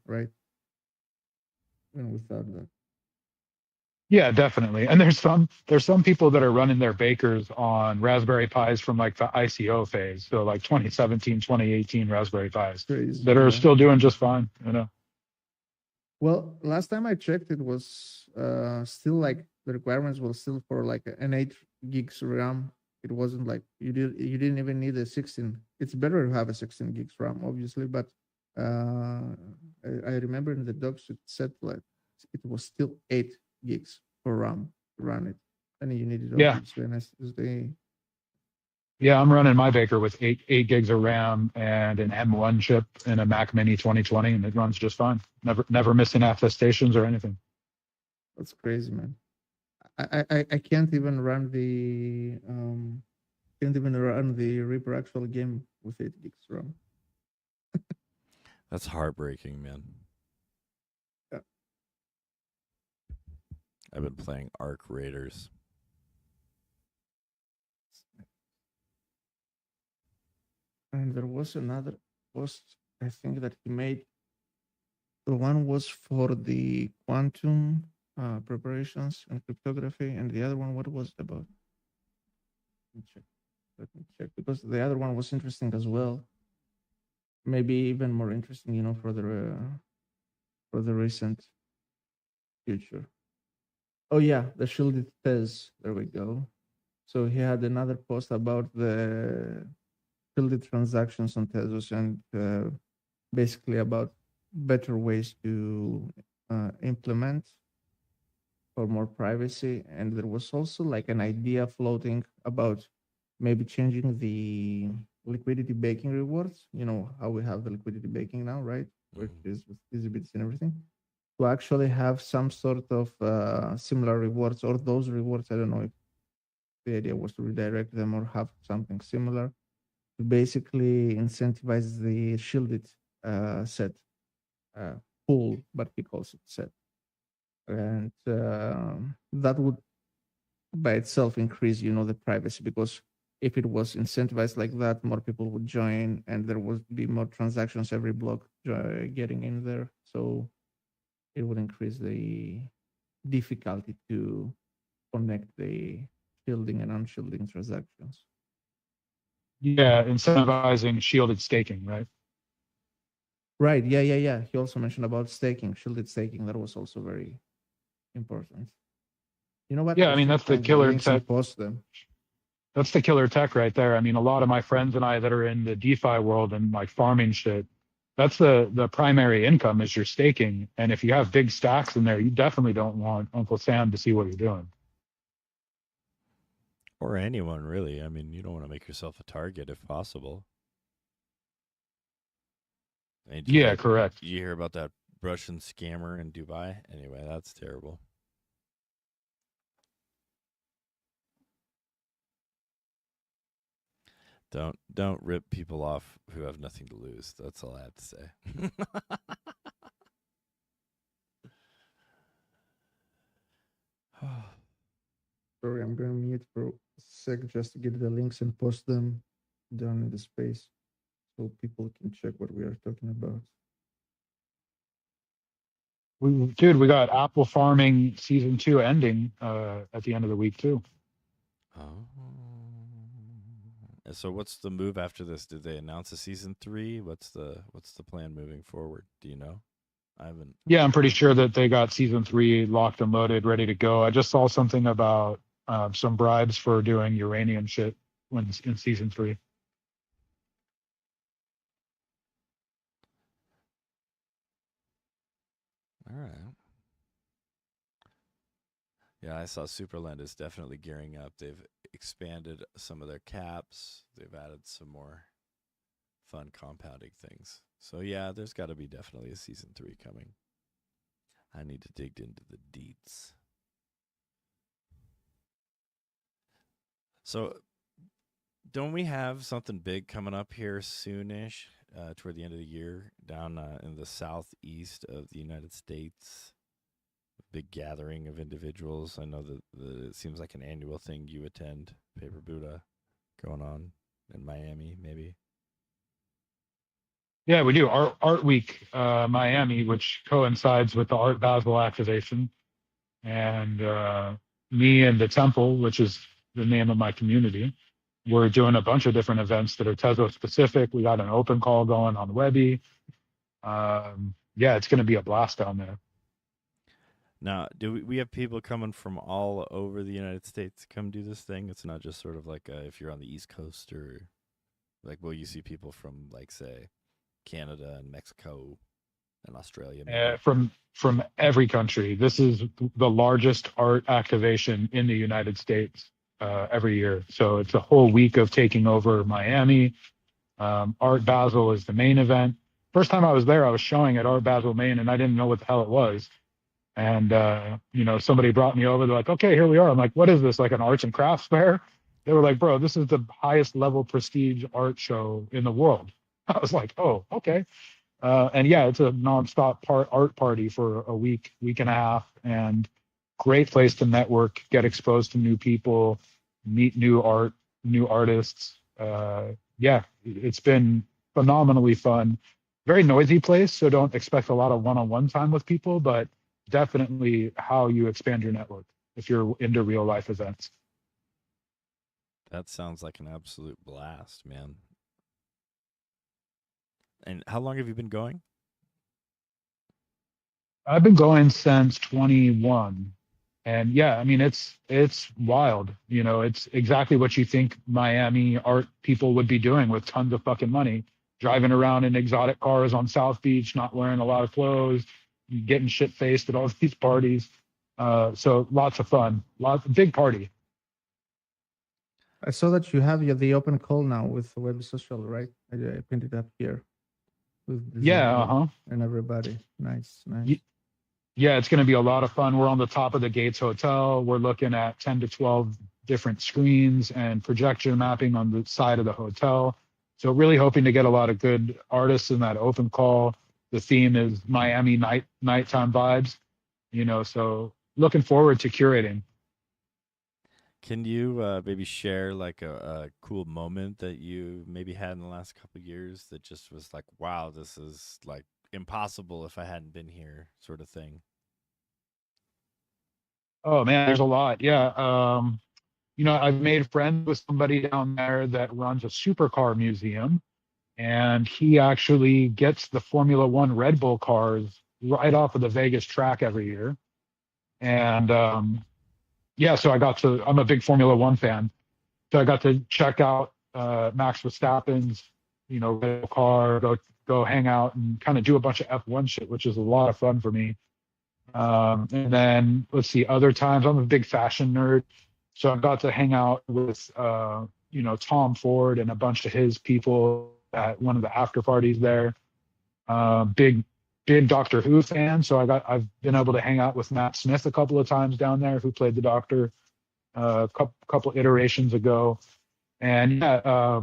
right? Even without that. Yeah, definitely. And there's some people that are running their bakers on Raspberry Pis from like the ICO phase, so like 2017, 2018 Raspberry Pis Crazy, that are yeah. still doing just fine. You know. Well, last time I checked, it was still like the requirements were still for like an 8 gigs RAM. It wasn't like you didn't even need a 16. It's better to have a 16 gigs RAM, obviously, but I remember in the docs it said like it was still 8 gigs for RAM to run it, and you needed Yeah, obviously an SSD. yeah. I'm running my baker with eight gigs of RAM and an M1 chip and a Mac Mini 2020, and it runs just fine. Never missing attestations or anything. That's crazy, man. I can't even run the Reaper actual game with 8 gigs RAM. That's heartbreaking, man. Yeah. I've been playing Arc Raiders. And there was another post I think that he made. The one was for the quantum preparations and cryptography, and the other one, what was it about? Let me check. Let me check because the other one was interesting as well. Maybe even more interesting, for the recent future. Oh yeah, the shielded Tez. There we go. So he had another post about the shielded transactions on Tezos and basically about better ways to implement for more privacy. And there was also like an idea floating about maybe changing the liquidity baking rewards. You know how we have the liquidity baking now, right? Where it Mm-hmm. is with easy bits and everything. To actually have some sort of similar rewards or those rewards. I don't know if the idea was to redirect them or have something similar to basically incentivize the shielded set uh, pool, but he calls it set. And that would by itself increase, the privacy because if it was incentivized like that, more people would join and there would be more transactions every block getting in there. So it would increase the difficulty to connect the shielding and unshielding transactions. Yeah, incentivizing shielded staking, right? Right. Yeah, yeah, yeah. He also mentioned about staking, shielded staking. That was also very important. You know what? Yeah, I I mean should that's the find the killer links tech. and post them. That's the killer tech right there. I mean, a lot of my friends and I that are in the DeFi world and like farming shit, that's the primary income is your staking. And if you have big stacks in there, you definitely don't want Uncle Sam to see what you're doing. Or anyone, really. I mean, you don't want to make yourself a target if possible. And Yeah, correct. you hear about that Russian scammer in Dubai? Anyway, that's terrible. Don't rip people off who have nothing to lose. That's all I have to say. Sorry, I'm going to mute for a sec just to get the links and post them down in the space so people can check what we are talking about. Dude, we got Apple Farming season 2 ending at the end of the week too. Oh. So what's the move after this? Did they announce a season 3? What's the plan moving forward? Do you know? I haven't. Yeah, I'm pretty sure that they got season 3 locked and loaded, ready to go. I just saw something about some bribes for doing uranium shit when in season 3. All right. Yeah, I saw Superland is definitely gearing up. They've expanded some of their caps. They've added some more fun compounding things. So yeah, there's got to be definitely a season 3 coming. I need to dig into the deets. So, don't we have something big coming up here soonish, toward the end of the year, down in the southeast of the United States? Big gathering of individuals. I know that it seems like an annual thing you attend. Paper Buddha going on in Miami, maybe. Yeah, we do Art Week, Miami, which coincides with the Art Basel activation, and me and the Temple, which is the name of my community, we're doing a bunch of different events that are Tesla specific. We got an open call going on Webby. Yeah, it's going to be a blast down there. Now, do we have people coming from all over the United States to come do this thing? It's not just sort of like if you're on the East Coast, or like, will you see people from, like, say, Canada and Mexico and Australia, maybe? From every country. This is the largest art activation in the United States every year. So it's a whole week of taking over Miami. Art Basel is the main event. First time I was there, I was showing at Art Basel, Maine, and I didn't know what the hell it was. And somebody brought me over. They're like, "Okay, here we are." I'm like, "What is this? Like an arts and crafts fair?" They were like, "Bro, this is the highest level prestige art show in the world." I was like, "Oh, okay." And yeah, it's a nonstop art party for a week and a half, and great place to network, get exposed to new people, meet new artists. Yeah, it's been phenomenally fun. Very noisy place, so don't expect a lot of one-on-one time with people, but definitely how you expand your network if you're into real life events. That sounds like an absolute blast, man. And how long have you been going? I've been going since 21. And yeah, I mean it's wild. It's exactly what you think Miami art people would be doing with tons of fucking money, driving around in exotic cars on South Beach, not wearing a lot of clothes, getting shit faced at all these parties. So lots of fun, big party. I saw that you have the open call now with Web Social, right? I pinned it up here with the Zoom Yeah, link and everybody. Nice. Yeah, it's going to be a lot of fun. We're on the top of the Gates Hotel. We're looking at 10 to 12 different screens and projection mapping on the side of the hotel. So really hoping to get a lot of good artists in that open call. The theme is Miami nighttime vibes, so looking forward to curating. Can you maybe share like a cool moment that you maybe had in the last couple of years that just was like, wow, this is like impossible if I hadn't been here, sort of thing? Oh man, there's a lot. Yeah. I've made friends with somebody down there that runs a supercar museum, and he actually gets the Formula One Red Bull cars right off of the Vegas track every year. And yeah, so I'm a big Formula One fan. So I got to check out Max Verstappen's, Red Bull car, go hang out and kind of do a bunch of F1 shit, which is a lot of fun for me. And then let's see, other times I'm a big fashion nerd. So I got to hang out with, Tom Ford and a bunch of his people at one of the after parties there. Big, big Doctor Who fan. So I've been able to hang out with Matt Smith a couple of times down there, who played the Doctor a couple iterations ago. And yeah,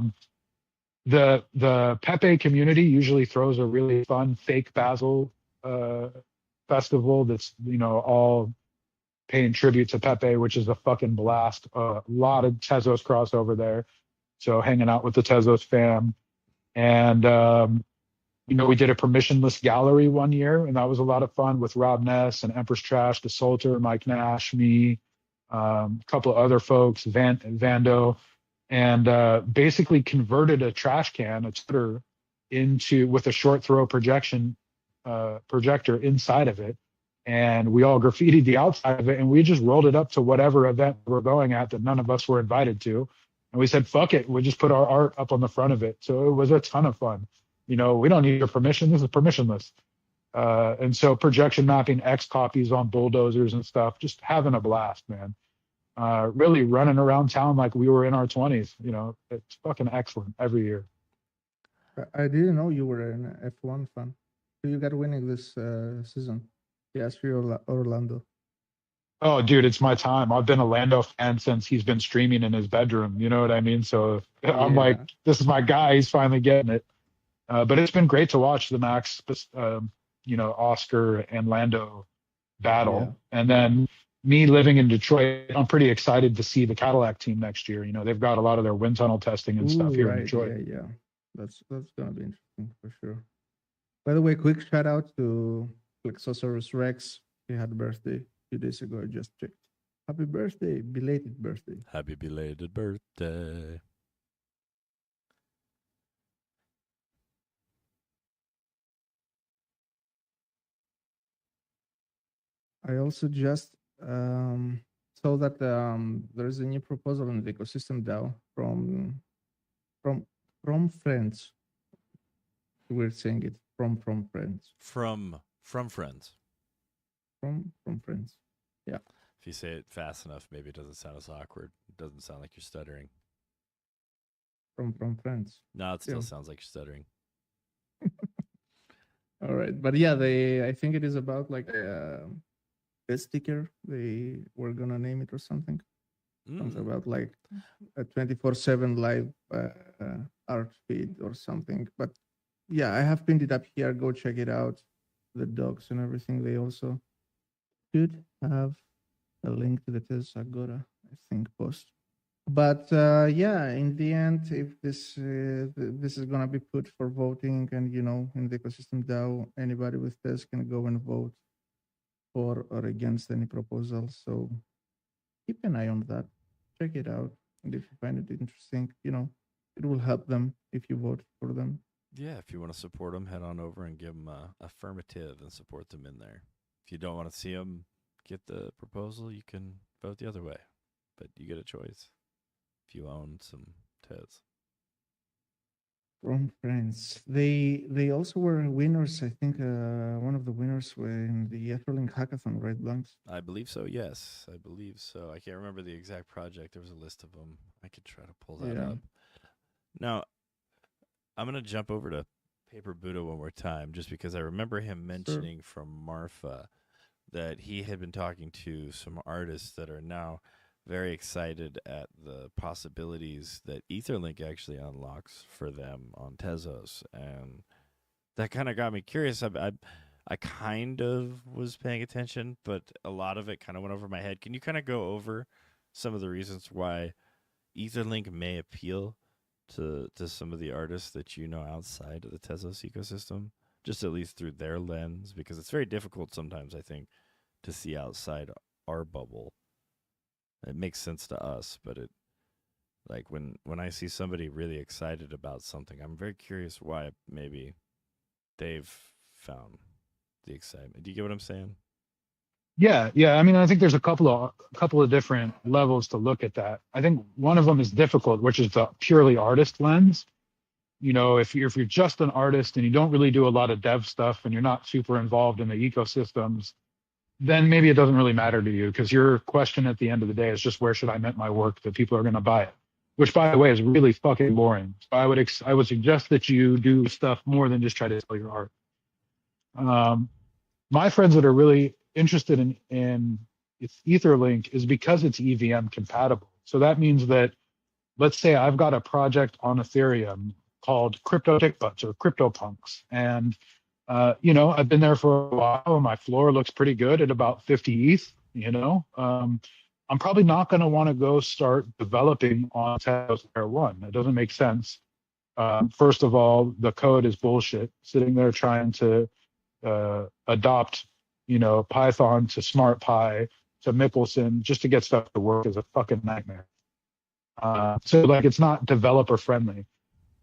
the Pepe community usually throws a really fun fake Basel festival that's all paying tribute to Pepe, which is a fucking blast. A lot of Tezos crossover there, so hanging out with the Tezos fam. And we did a permissionless gallery one year, and that was a lot of fun with Rob Ness and Empress Trash, DeSolter, Mike Nash, me, a couple of other folks, Vando, and basically converted a trash can, a Twitter, with a short throw projector inside of it, and we all graffitied the outside of it, and we just rolled it up to whatever event we're going at that none of us were invited to, and we said fuck it, we just put our art up on the front of it. So it was a ton of fun. We don't need your permission, this is permissionless. And so projection mapping X copies on bulldozers and stuff, just having a blast, man. Really running around town like we were in our 20s. It's fucking excellent every year. I didn't know you were an F1 fan. Who you got winning this season? Yes, for Orlando. Oh, dude, it's my time. I've been a Lando fan since he's been streaming in his bedroom. You know what I mean? So I'm like, this is my guy. He's finally getting it. But it's been great to watch the Max, Oscar and Lando battle. Yeah. And then me living in Detroit, I'm pretty excited to see the Cadillac team next year. They've got a lot of their wind tunnel testing and stuff here in Detroit. Yeah. That's going to be interesting for sure. By the way, quick shout out to Plexosaurus Rex. He had a birthday a few days ago. I just checked. Happy birthday, belated birthday. Happy belated birthday. I also just saw that there is a new proposal in the ecosystem DAO from from friends. We're saying it from friends. From friends. From friends. Yeah. If you say it fast enough, maybe it doesn't sound as awkward. It doesn't sound like you're stuttering. From friends. No, it still Yeah. sounds like you're stuttering. All right, but yeah, I think it is about like a sticker. They were gonna name it or something. Something about like a 24/7 live art feed or something. But yeah, I have pinned it up here. Go check it out. The docs and everything. They also should have a link to the Tez Agora, I think, post. But yeah, in the end, if this is gonna be put for voting, and in the ecosystem DAO, anybody with Tez can go and vote for or against any proposal. So keep an eye on that. Check it out, and if you find it interesting, it will help them if you vote for them. Yeah, if you want to support them, head on over and give them a affirmative and support them in there. If you don't want to see them get the proposal, you can vote the other way, but you get a choice if you own some Tez. From friends, they also were winners. I think one of the winners were in the Etherlink hackathon, right, Blanks? I believe so. Yes, I believe so. I can't remember the exact project. There was a list of them. I could try to pull that up. Now, I'm gonna jump over to Paper Buddha one more time, just because I remember him mentioning from Marfa that he had been talking to some artists that are now very excited at the possibilities that Etherlink actually unlocks for them on Tezos, and that kind of got me curious. I kind of was paying attention, but a lot of it kind of went over my head. Can you kind of go over some of the reasons why Etherlink may appeal to some of the artists that you know outside of the Tezos ecosystem, just at least through their lens, because it's very difficult sometimes, I think, to see outside our bubble. It makes sense to us, but it like when I see somebody really excited about something, I'm very curious why maybe they've found the excitement. Do you get what I'm saying? Yeah. I mean, I think there's a couple of different levels to look at that. I think one of them is difficult, which is the purely artist lens. If you're just an artist and you don't really do a lot of dev stuff and you're not super involved in the ecosystems, then maybe it doesn't really matter to you, because your question at the end of the day is just, where should I mint my work that people are going to buy it? Which, by the way, is really fucking boring. So I would suggest that you do stuff more than just try to sell your art. My friends that are really interested in Etherlink is because it's EVM compatible. So that means that, let's say I've got a project on Ethereum called Crypto Dick Butts or CryptoPunks, and I've been there for a while, and my floor looks pretty good at about 50 ETH. I'm probably not going to want to go start developing on Tezos Layer 1. It doesn't make sense. First of all, the code is bullshit. Sitting there trying to adopt, Python to SmartPy to Mickelson just to get stuff to work is a fucking nightmare. So it's not developer friendly.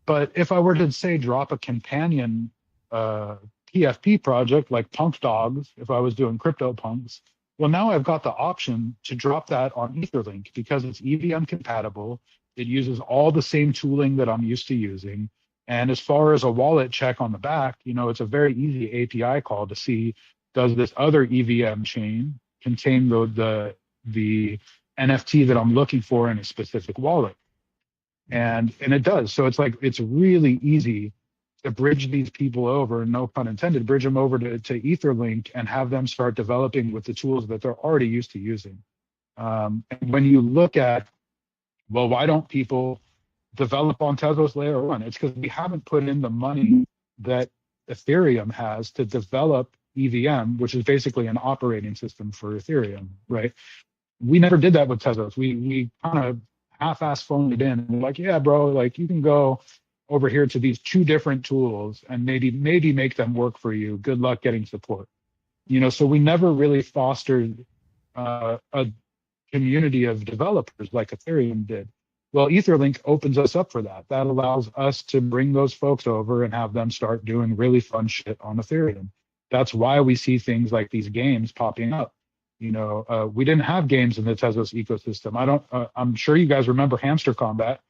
But if I were to say drop a companion PFP project like Punk Dogs, if I was doing CryptoPunks, well, now I've got the option to drop that on Etherlink because it's EVM compatible. It uses all the same tooling that I'm used to using. And as far as a wallet check on the back, it's a very easy API call to see, does this other EVM chain contain the NFT that I'm looking for in a specific wallet? And it does. So it's really easy to bridge these people over, no pun intended, bridge them over to Etherlink and have them start developing with the tools that they're already used to using. And when you look at, well, why don't people develop on Tezos Layer 1? It's because we haven't put in the money that Ethereum has to develop EVM, which is basically an operating system for Ethereum, right? We never did that with Tezos. We kind of half-ass phoned it in. And we're like, yeah, bro, you can go over here to these two different tools and maybe make them work for you. Good luck getting support. So we never really fostered a community of developers like Ethereum did. Well, Etherlink opens us up for that. That allows us to bring those folks over and have them start doing really fun shit on Ethereum. That's why we see things like these games popping up. We didn't have games in the Tezos ecosystem. I'm sure you guys remember Hamster Combat.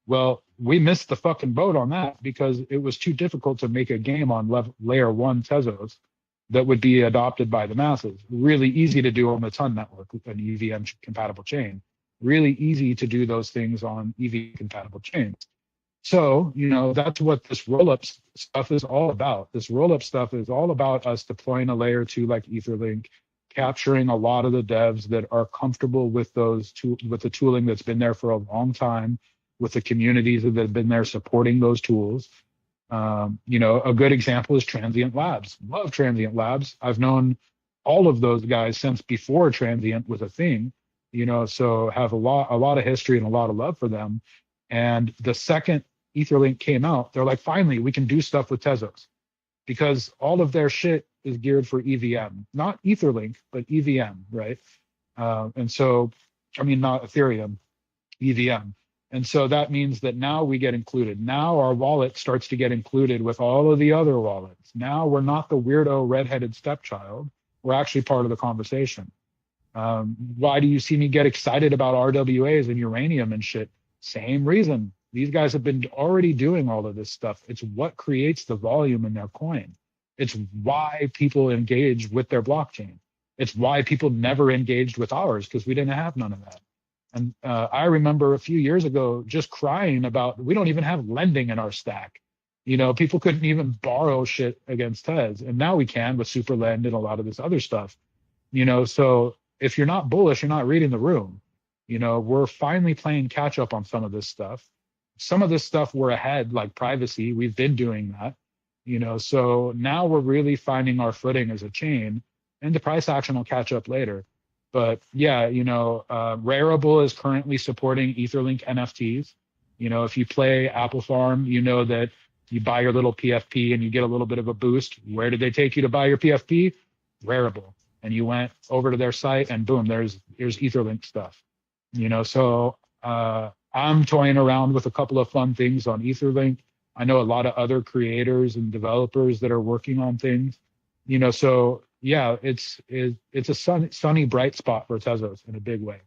Well, we missed the fucking boat on that because it was too difficult to make a game on layer one Tezos that would be adopted by the masses. Really easy to do on the Ton network with an EVM compatible chain. Really easy to do those things on EV compatible chains. So, that's what this rollup stuff is all about. This rollup stuff is all about us deploying a layer two like Etherlink, capturing a lot of the devs that are comfortable with with the tooling that's been there for a long time, with the communities that have been there supporting those tools. A good example is Transient Labs. Love Transient Labs. I've known all of those guys since before Transient was a thing, so have a lot of history and a lot of love for them. And the second Etherlink came out, they're like, finally, we can do stuff with Tezos because all of their shit is geared for EVM, not Etherlink, but EVM, right? Not Ethereum, EVM. And so that means that now we get included. Now our wallet starts to get included with all of the other wallets. Now we're not the weirdo redheaded stepchild. We're actually part of the conversation. Why do you see me get excited about RWAs and uranium and shit? Same reason. These guys have been already doing all of this stuff. It's what creates the volume in their coin. It's why people engage with their blockchain. It's why people never engaged with ours because we didn't have none of that. And I remember a few years ago just crying about we don't even have lending in our stack. People couldn't even borrow shit against Tez. And now we can with Superlend and a lot of this other stuff. So if you're not bullish, you're not reading the room. We're finally playing catch up on some of this stuff. Some of this stuff we're ahead, like privacy. We've been doing that. So now we're really finding our footing as a chain, and the price action will catch up later. But yeah, Rarible is currently supporting Etherlink NFTs. If you play Apple Farm, that you buy your little PFP and you get a little bit of a boost. Where did they take you to buy your PFP? Rarible. And you went over to their site and boom, there's Etherlink stuff. So I'm toying around with a couple of fun things on Etherlink. I know a lot of other creators and developers that are working on things. So yeah, it's a sunny, bright spot for Tezos in a big way.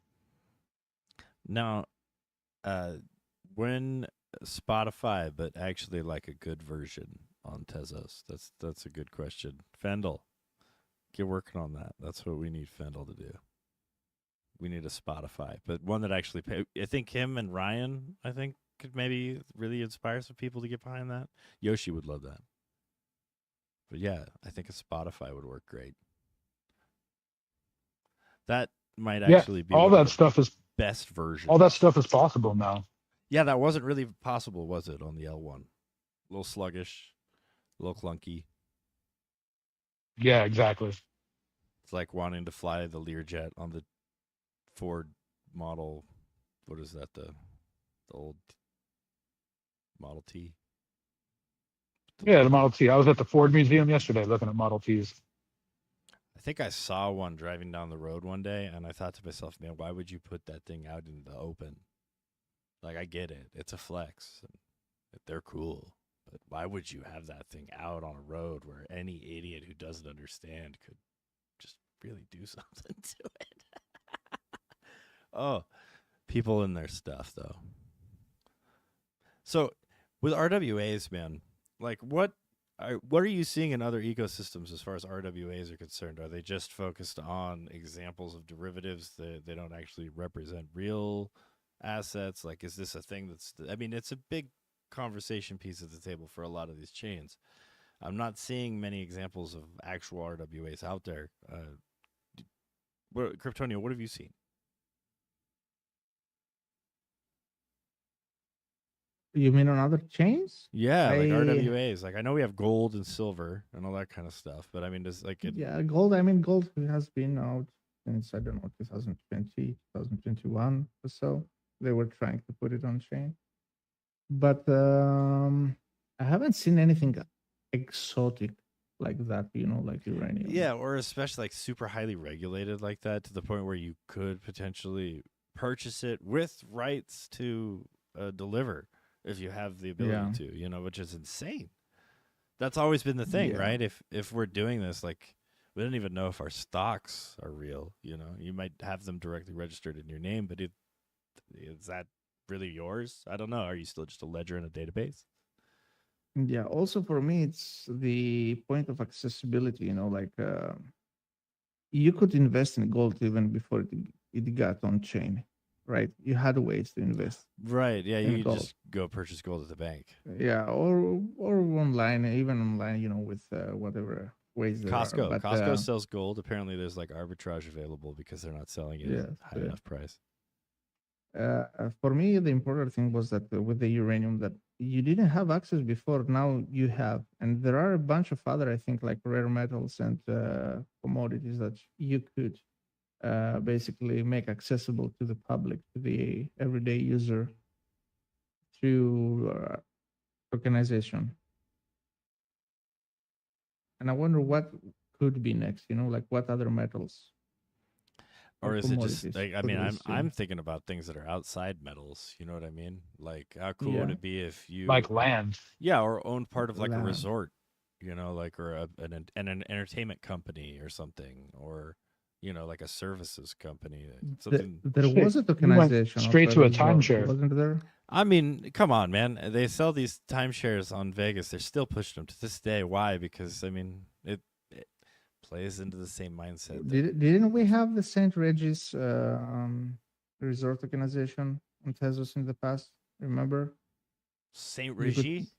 Now, when Spotify, but actually like a good version on Tezos? That's a good question. Fendel, get working on that. That's what we need Fendel to do. We need a Spotify, but one that actually I think him and Ryan, could maybe really inspire some people to get behind that. Yoshi would love that. But yeah, I think a Spotify would work great. That might actually be all that stuff is best version. All that stuff is possible now. Yeah, that wasn't really possible, was it, on the L1? A little sluggish, a little clunky. Yeah, exactly. It's like wanting to fly the Learjet on the Ford model. What is that? The old Model T. Yeah, the Model T. I was at the Ford Museum yesterday looking at Model Ts. I think I saw one driving down the road one day, and I thought to myself, man, why would you put that thing out in the open? Like, I get it. It's a flex. And they're cool. But why would you have that thing out on a road where any idiot who doesn't understand could just really do something to it? Oh, people and their stuff, though. So, with RWAs, man, like, what are you seeing in other ecosystems as far as RWAs are concerned? Are they just focused on examples of derivatives that they don't actually represent real assets? Like, is this a thing it's a big conversation piece at the table for a lot of these chains. I'm not seeing many examples of actual RWAs out there. Kryptonio, what have you seen? You mean on other chains? Yeah, like RWAs. Like, I know we have gold and silver and all that kind of stuff, but I mean, does like it? Yeah, gold. Gold has been out since 2020, 2021 or so. They were trying to put it on chain, but I haven't seen anything exotic like that. Like uranium. Yeah, or especially like super highly regulated like that to the point where you could potentially purchase it with rights to deliver if you have the ability Yeah, to, which is insane. That's always been the thing, yeah, right? If we're doing this, like we don't even know if our stocks are real. You might have them directly registered in your name, but is that really yours? I don't know. Are you still just a ledger in a database? yeah. Also, for me, it's the point of accessibility. Like you could invest in gold even before it got on chain, right? You had ways to invest Right. Yeah, in you could gold. just go purchase gold at the bank. Yeah, or online, even online, with whatever ways there are. Costco. But Costco sells gold. Apparently, there's like arbitrage available because they're not selling it at yes, high enough price. for me, the important thing was that with the uranium that you didn't have access before. Now you have, and there are a bunch of other, I think, like rare metals and commodities that you could basically make accessible to the public, to the everyday user through tokenization. And I wonder what could be next. Like what other metals or Or is it just commodities like, I could mean, we I'm see? thinking about things that are outside metals. You know what I mean? Like, how cool would Yeah, it be if you, Like land. yeah, or owned part of like a land. resort, like or an entertainment company or something, or like a services company, something. There Shit, was a you went tokenization of straight a to a resort, timeshare. wasn't there? I mean, come on, man. They sell these timeshares on Vegas. They're still pushing them to this day. Why? Because I mean, it plays into the same mindset that Didn't we have the Saint Regis resort tokenization on Tezos in the past? Remember? Saint You could, Regis.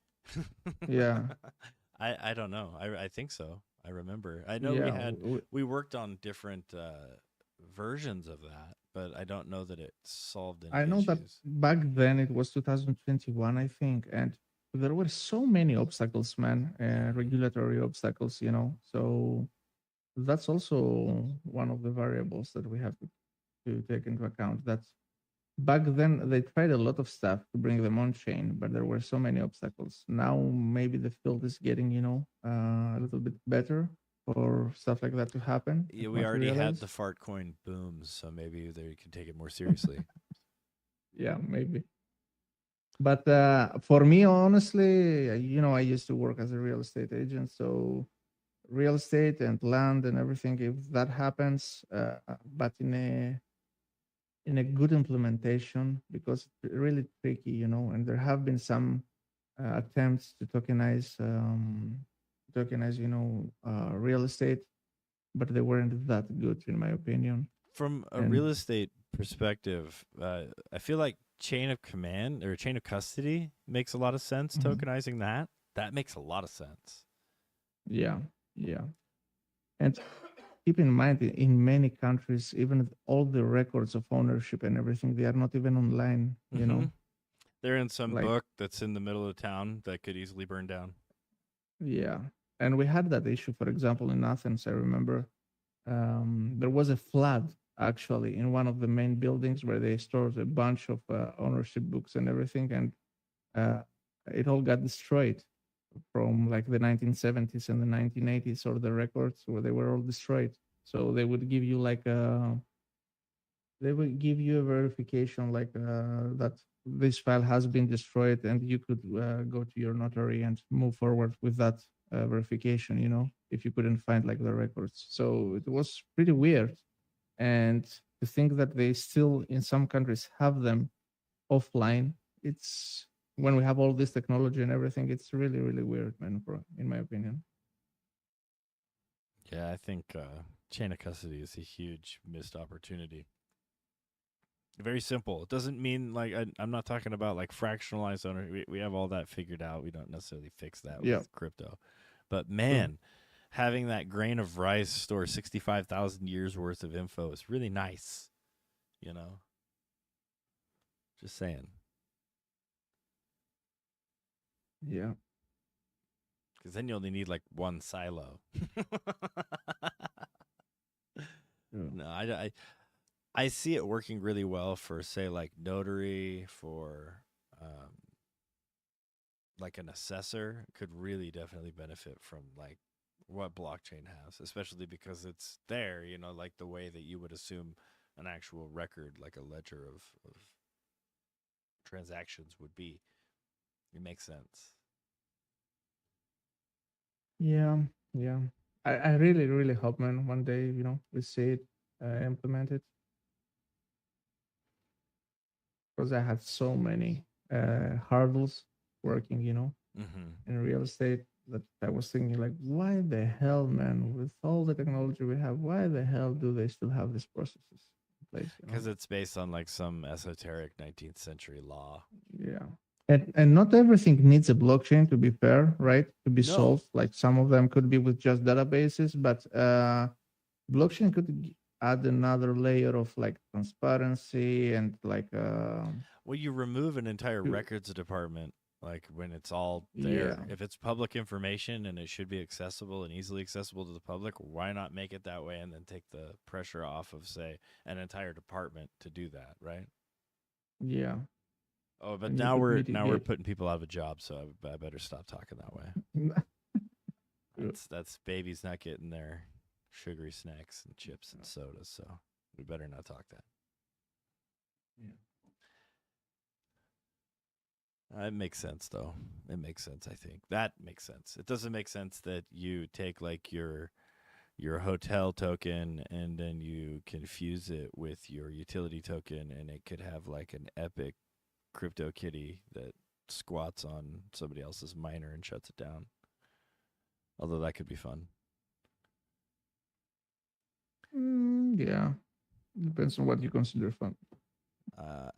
yeah, I don't know. I think so. I remember. I know yeah. we worked on different versions of that, but I don't know that it solved any I know that issues. back then it was 2021, I think, and there were so many obstacles, man, regulatory obstacles. So that's also one of the variables that we have to take into account. That back then they tried a lot of stuff to bring them on chain, but there were so many obstacles. Now maybe the field is getting, a little bit better for stuff like that to happen and Yeah, we already had the materialize. fart coin booms, so maybe they can take it more seriously. Yeah, maybe. But for me, honestly, I used to work as a real estate agent, so real estate and land and everything, if that happens, but in a good implementation, because it's really tricky, and there have been some attempts to tokenize, real estate, but they weren't that good, in my opinion. From a And real estate perspective, I feel like chain of command or chain of custody makes a lot of sense. mhm, Tokenizing that makes a lot of sense. yeah, yeah. And keep in mind, in many countries, even all the records of ownership and everything, they are not even online. Hmm. They're in some Like, book that's in the middle of town that could easily burn down. yeah. And we had that issue, for example, in Athens. I remember there was a flood actually in one of the main buildings where they stored a bunch of ownership books and everything, and uh, it all got destroyed from like the 1970s and the 1980s, or the records where they were all destroyed. So they would give you a verification like that this file has been destroyed, and you could go to your notary and move forward with that verification, if you couldn't find like the records. So it was pretty weird. And to think that they still in some countries have them offline, it's when we have all this technology and everything, it's really, really weird, man, in my opinion. Yeah, I think chain of custody is a huge missed opportunity. Very simple. It doesn't mean like I'm not talking about like fractionalized owner. We have all that figured out. We don't necessarily fix that Yeah, with crypto. But true. man, having that grain of rice store 65,000 years worth of info is really nice. You know, just saying. Yeah. Because then you only need like one silo. Yeah. No, I see it working really well for say like notary for um, like an assessor could really definitely benefit from like what blockchain has, especially because it's there, you know, like the way that you would assume an actual record, like a ledger of transactions would be. It makes sense. Yeah, yeah. I really, really hope, man, one day, we see it implemented, because I had so many hurdles working, Mm-hmm. in real estate, that I was thinking, like, why the hell, man, with all the technology we have, why the hell do they still have these processes in place, Because it's based on like some esoteric 19th century law. Yeah. And not everything needs a blockchain, to be fair, right? To be No. solved. Like some of them could be with just databases, but blockchain could add another layer of like transparency and like Well, you remove an entire to- records department, like when it's all yeah. there. If it's public information and it should be accessible and easily accessible to the public, why not make it that way and then take the pressure off of, say, an entire department to do that, right? Yeah. Oh, but And you now could we're mitigate. putting people out of a job, so I better stop talking that way. Yeah. That's babies not getting their sugary snacks and chips and sodas, so we better not talk that. It makes sense, though. It makes sense, I think. That makes sense. It doesn't make sense that you take like your hotel token and then you confuse it with your utility token, and it could have like an epic crypto kitty that squats on somebody else's miner and shuts it down. Although that could be fun. Yeah. Depends on what you consider fun.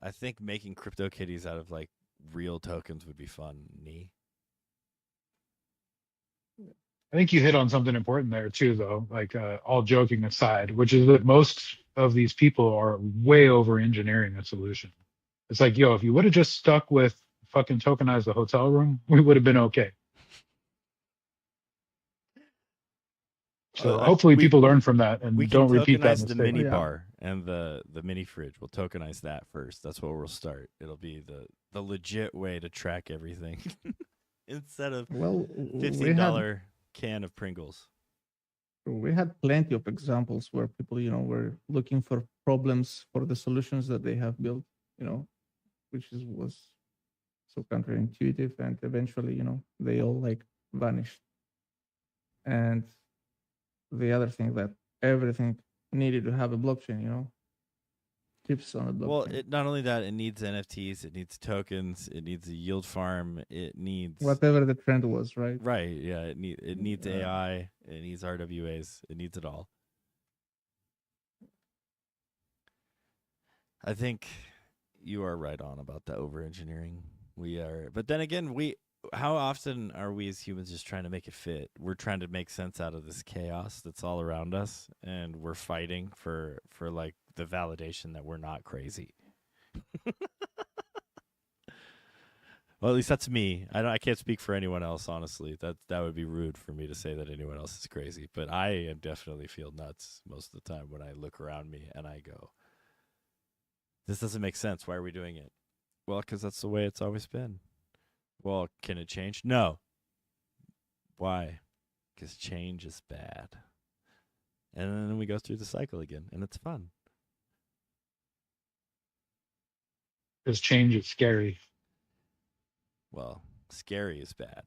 I think making crypto kitties out of like real tokens would be fun. I think you hit on something important there too, though. Like all joking aside, which is that most of these people are way over engineering a solution. It's like, yo, if you would have just stuck with fucking tokenize the hotel room, we would have been okay. So hopefully people learn from that We and can don't repeat that tokenize the mistake. mini Yeah. bar and the mini fridge. We'll tokenize that first. That's where we'll start. It'll be the legit way to track everything instead of Well, $15 can of Pringles. we had plenty of examples where people, were looking for problems for the solutions that they have built, which was so counterintuitive, and eventually, they all like vanished. And the other thing, that everything needed to have a blockchain, chips on a blockchain. Well, not only that, it needs NFTs, it needs tokens, it needs a yield farm, it needs whatever the trend was, right? right. Yeah, it needs AI, it needs RWAs, it needs it all. I think you are right on about the over engineering. We are, but then again, how often are we as humans just trying to make it fit? We're trying to make sense out of this chaos that's all around us, and we're fighting for like the validation that we're not crazy. Well, at least that's me. I can't speak for anyone else, honestly. That would be rude for me to say that anyone else is crazy, but I definitely feel nuts most of the time when I look around me and I go, this doesn't make sense. Why are we doing it? Well, because that's the way it's always been. Well, can it change? No. Why? Because change is bad. And then we go through the cycle again, and it's fun. Because change is scary. Well, scary is bad.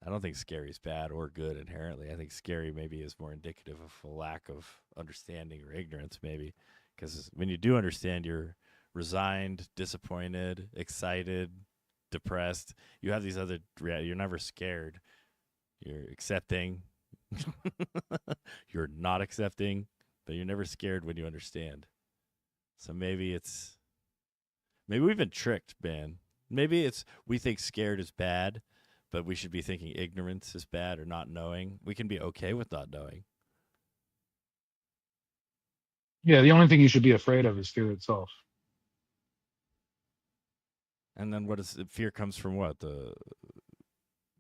I don't think scary is bad or good inherently. I think scary maybe is more indicative of a lack of understanding or ignorance, maybe. Because when you do understand, you're resigned, disappointed, excited, depressed. You have these other you're never scared. You're accepting. You're not accepting, but you're never scared when you understand. So maybe we've been tricked, man. Maybe we think scared is bad, but we should be thinking ignorance is bad or not knowing. We can be okay with not knowing. Yeah, the only thing you should be afraid of is fear itself. And then fear comes from what? The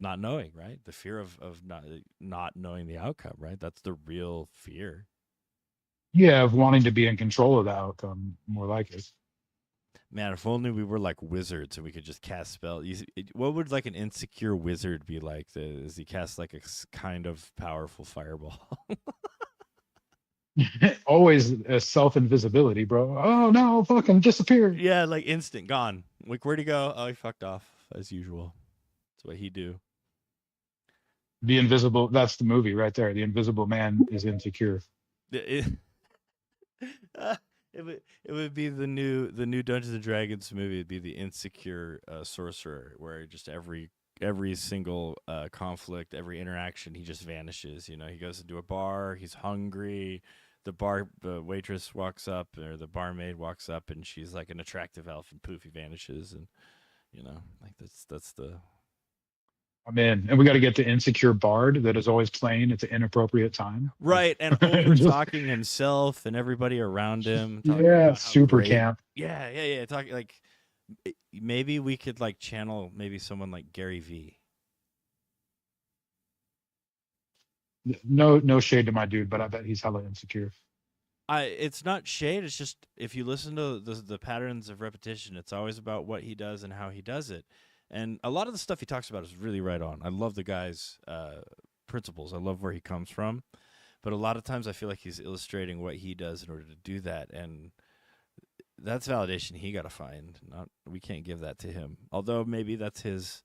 not knowing, right? The fear of not knowing the outcome, right? That's the real fear. Yeah, of wanting to be in control of the outcome, more like it. Man, if only we were like wizards and we could just cast spells. What would like an insecure wizard be like? Does he cast like a kind of powerful fireball? Always a self-invisibility, bro. Oh no, fucking disappeared. Yeah, like instant gone. Like where'd he go? Oh, he fucked off as usual. That's what he do. The Invisible, that's the movie right there. The Invisible Man is insecure. It, it would be the new Dungeons and Dragons movie. It'd be the insecure sorcerer, where just every single conflict, every interaction, he just vanishes. You know, he goes into a bar, he's hungry. The waitress walks up, or the barmaid walks up, and she's like an attractive elf, and poof, he vanishes. And you know, like that's the I'm in. And we got to get the insecure bard that is always playing at the inappropriate time. right, and over talking himself and everybody around him. Talking about how super great. camp. Yeah. Talking like maybe we could like channel maybe someone like Gary V. No shade to my dude, but I bet he's hella insecure. It's not shade. It's just if you listen to the patterns of repetition, it's always about what he does and how he does it. And a lot of the stuff he talks about is really right on. I love the guy's principles. I love where he comes from. But a lot of times I feel like he's illustrating what he does in order to do that. And that's validation he got to find. We can't give that to him. Although maybe that's his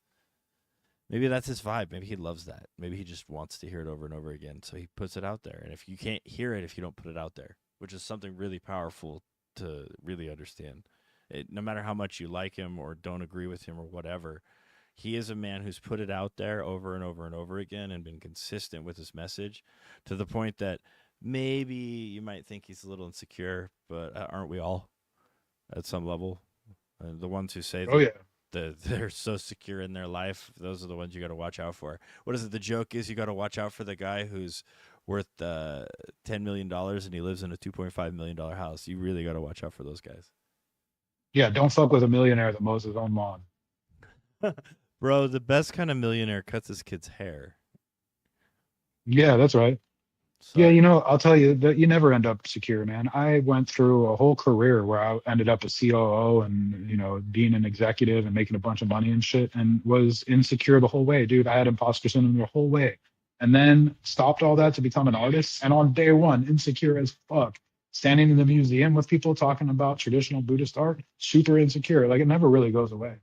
vibe. Maybe he loves that. Maybe he just wants to hear it over and over again. So he puts it out there. And if you can't hear it, if you don't put it out there, which is something really powerful to really understand. No matter how much you like him or don't agree with him or whatever, he is a man who's put it out there over and over and over again and been consistent with his message to the point that maybe you might think he's a little insecure, but aren't we all at some level? The ones who say they're so secure in their life, those are the ones you got to watch out for. What is it? The joke is you got to watch out for the guy who's worth $10 million and he lives in a $2.5 million house. You really got to watch out for those guys. Yeah, don't fuck with a millionaire that mows his own lawn. Bro, the best kind of millionaire cuts his kid's hair. Yeah, that's right. Sorry. Yeah, I'll tell you that you never end up secure, man. I went through a whole career where I ended up a COO and, being an executive and making a bunch of money and shit and was insecure the whole way, dude. I had imposter syndrome the whole way. And then stopped all that to become an artist. And on day one, insecure as fuck. Standing in the museum with people talking about traditional Buddhist art, super insecure. Like it never really goes away.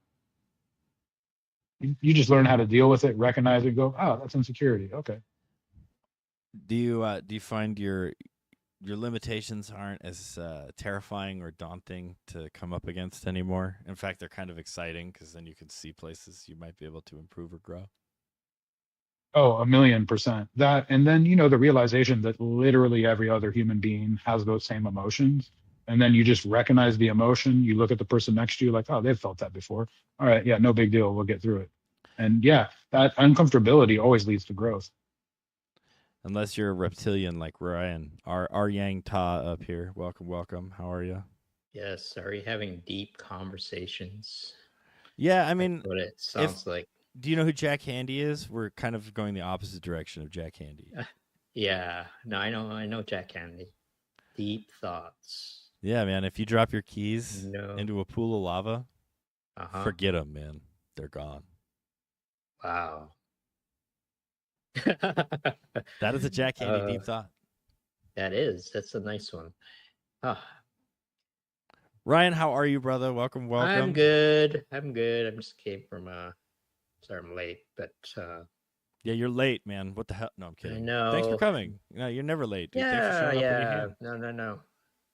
You just learn how to deal with it, recognize it, go, oh, that's insecurity. Okay. Do you find your limitations aren't as terrifying or daunting to come up against anymore? In fact, they're kind of exciting because then you can see places you might be able to improve or grow. Oh, 1,000,000%. That, and then, the realization that literally every other human being has those same emotions. And then you just recognize the emotion. You look at the person next to you like, oh, they've felt that before. All right. Yeah, no big deal. We'll get through it. And yeah, that uncomfortability always leads to growth. Unless you're a reptilian like Ryan, our Yang Ta up here. Welcome. How are you? Yes. Are you having deep conversations? Yeah, I mean, that's what it sounds like. Do you know who Jack Handy is? We're kind of going the opposite direction of Jack Handy. Yeah. No, I know Jack Handy. Deep thoughts. Yeah, man. If you drop your keys into a pool of lava, forget them, man. They're gone. Wow. That is a Jack Handy deep thought. That's a nice one. Ryan, how are you, brother? Welcome. I'm good. I just came from sorry I'm late, but yeah, you're late, man. What the hell? No, I'm kidding. I know. Thanks for coming. No, you're never late, dude. Yeah. No.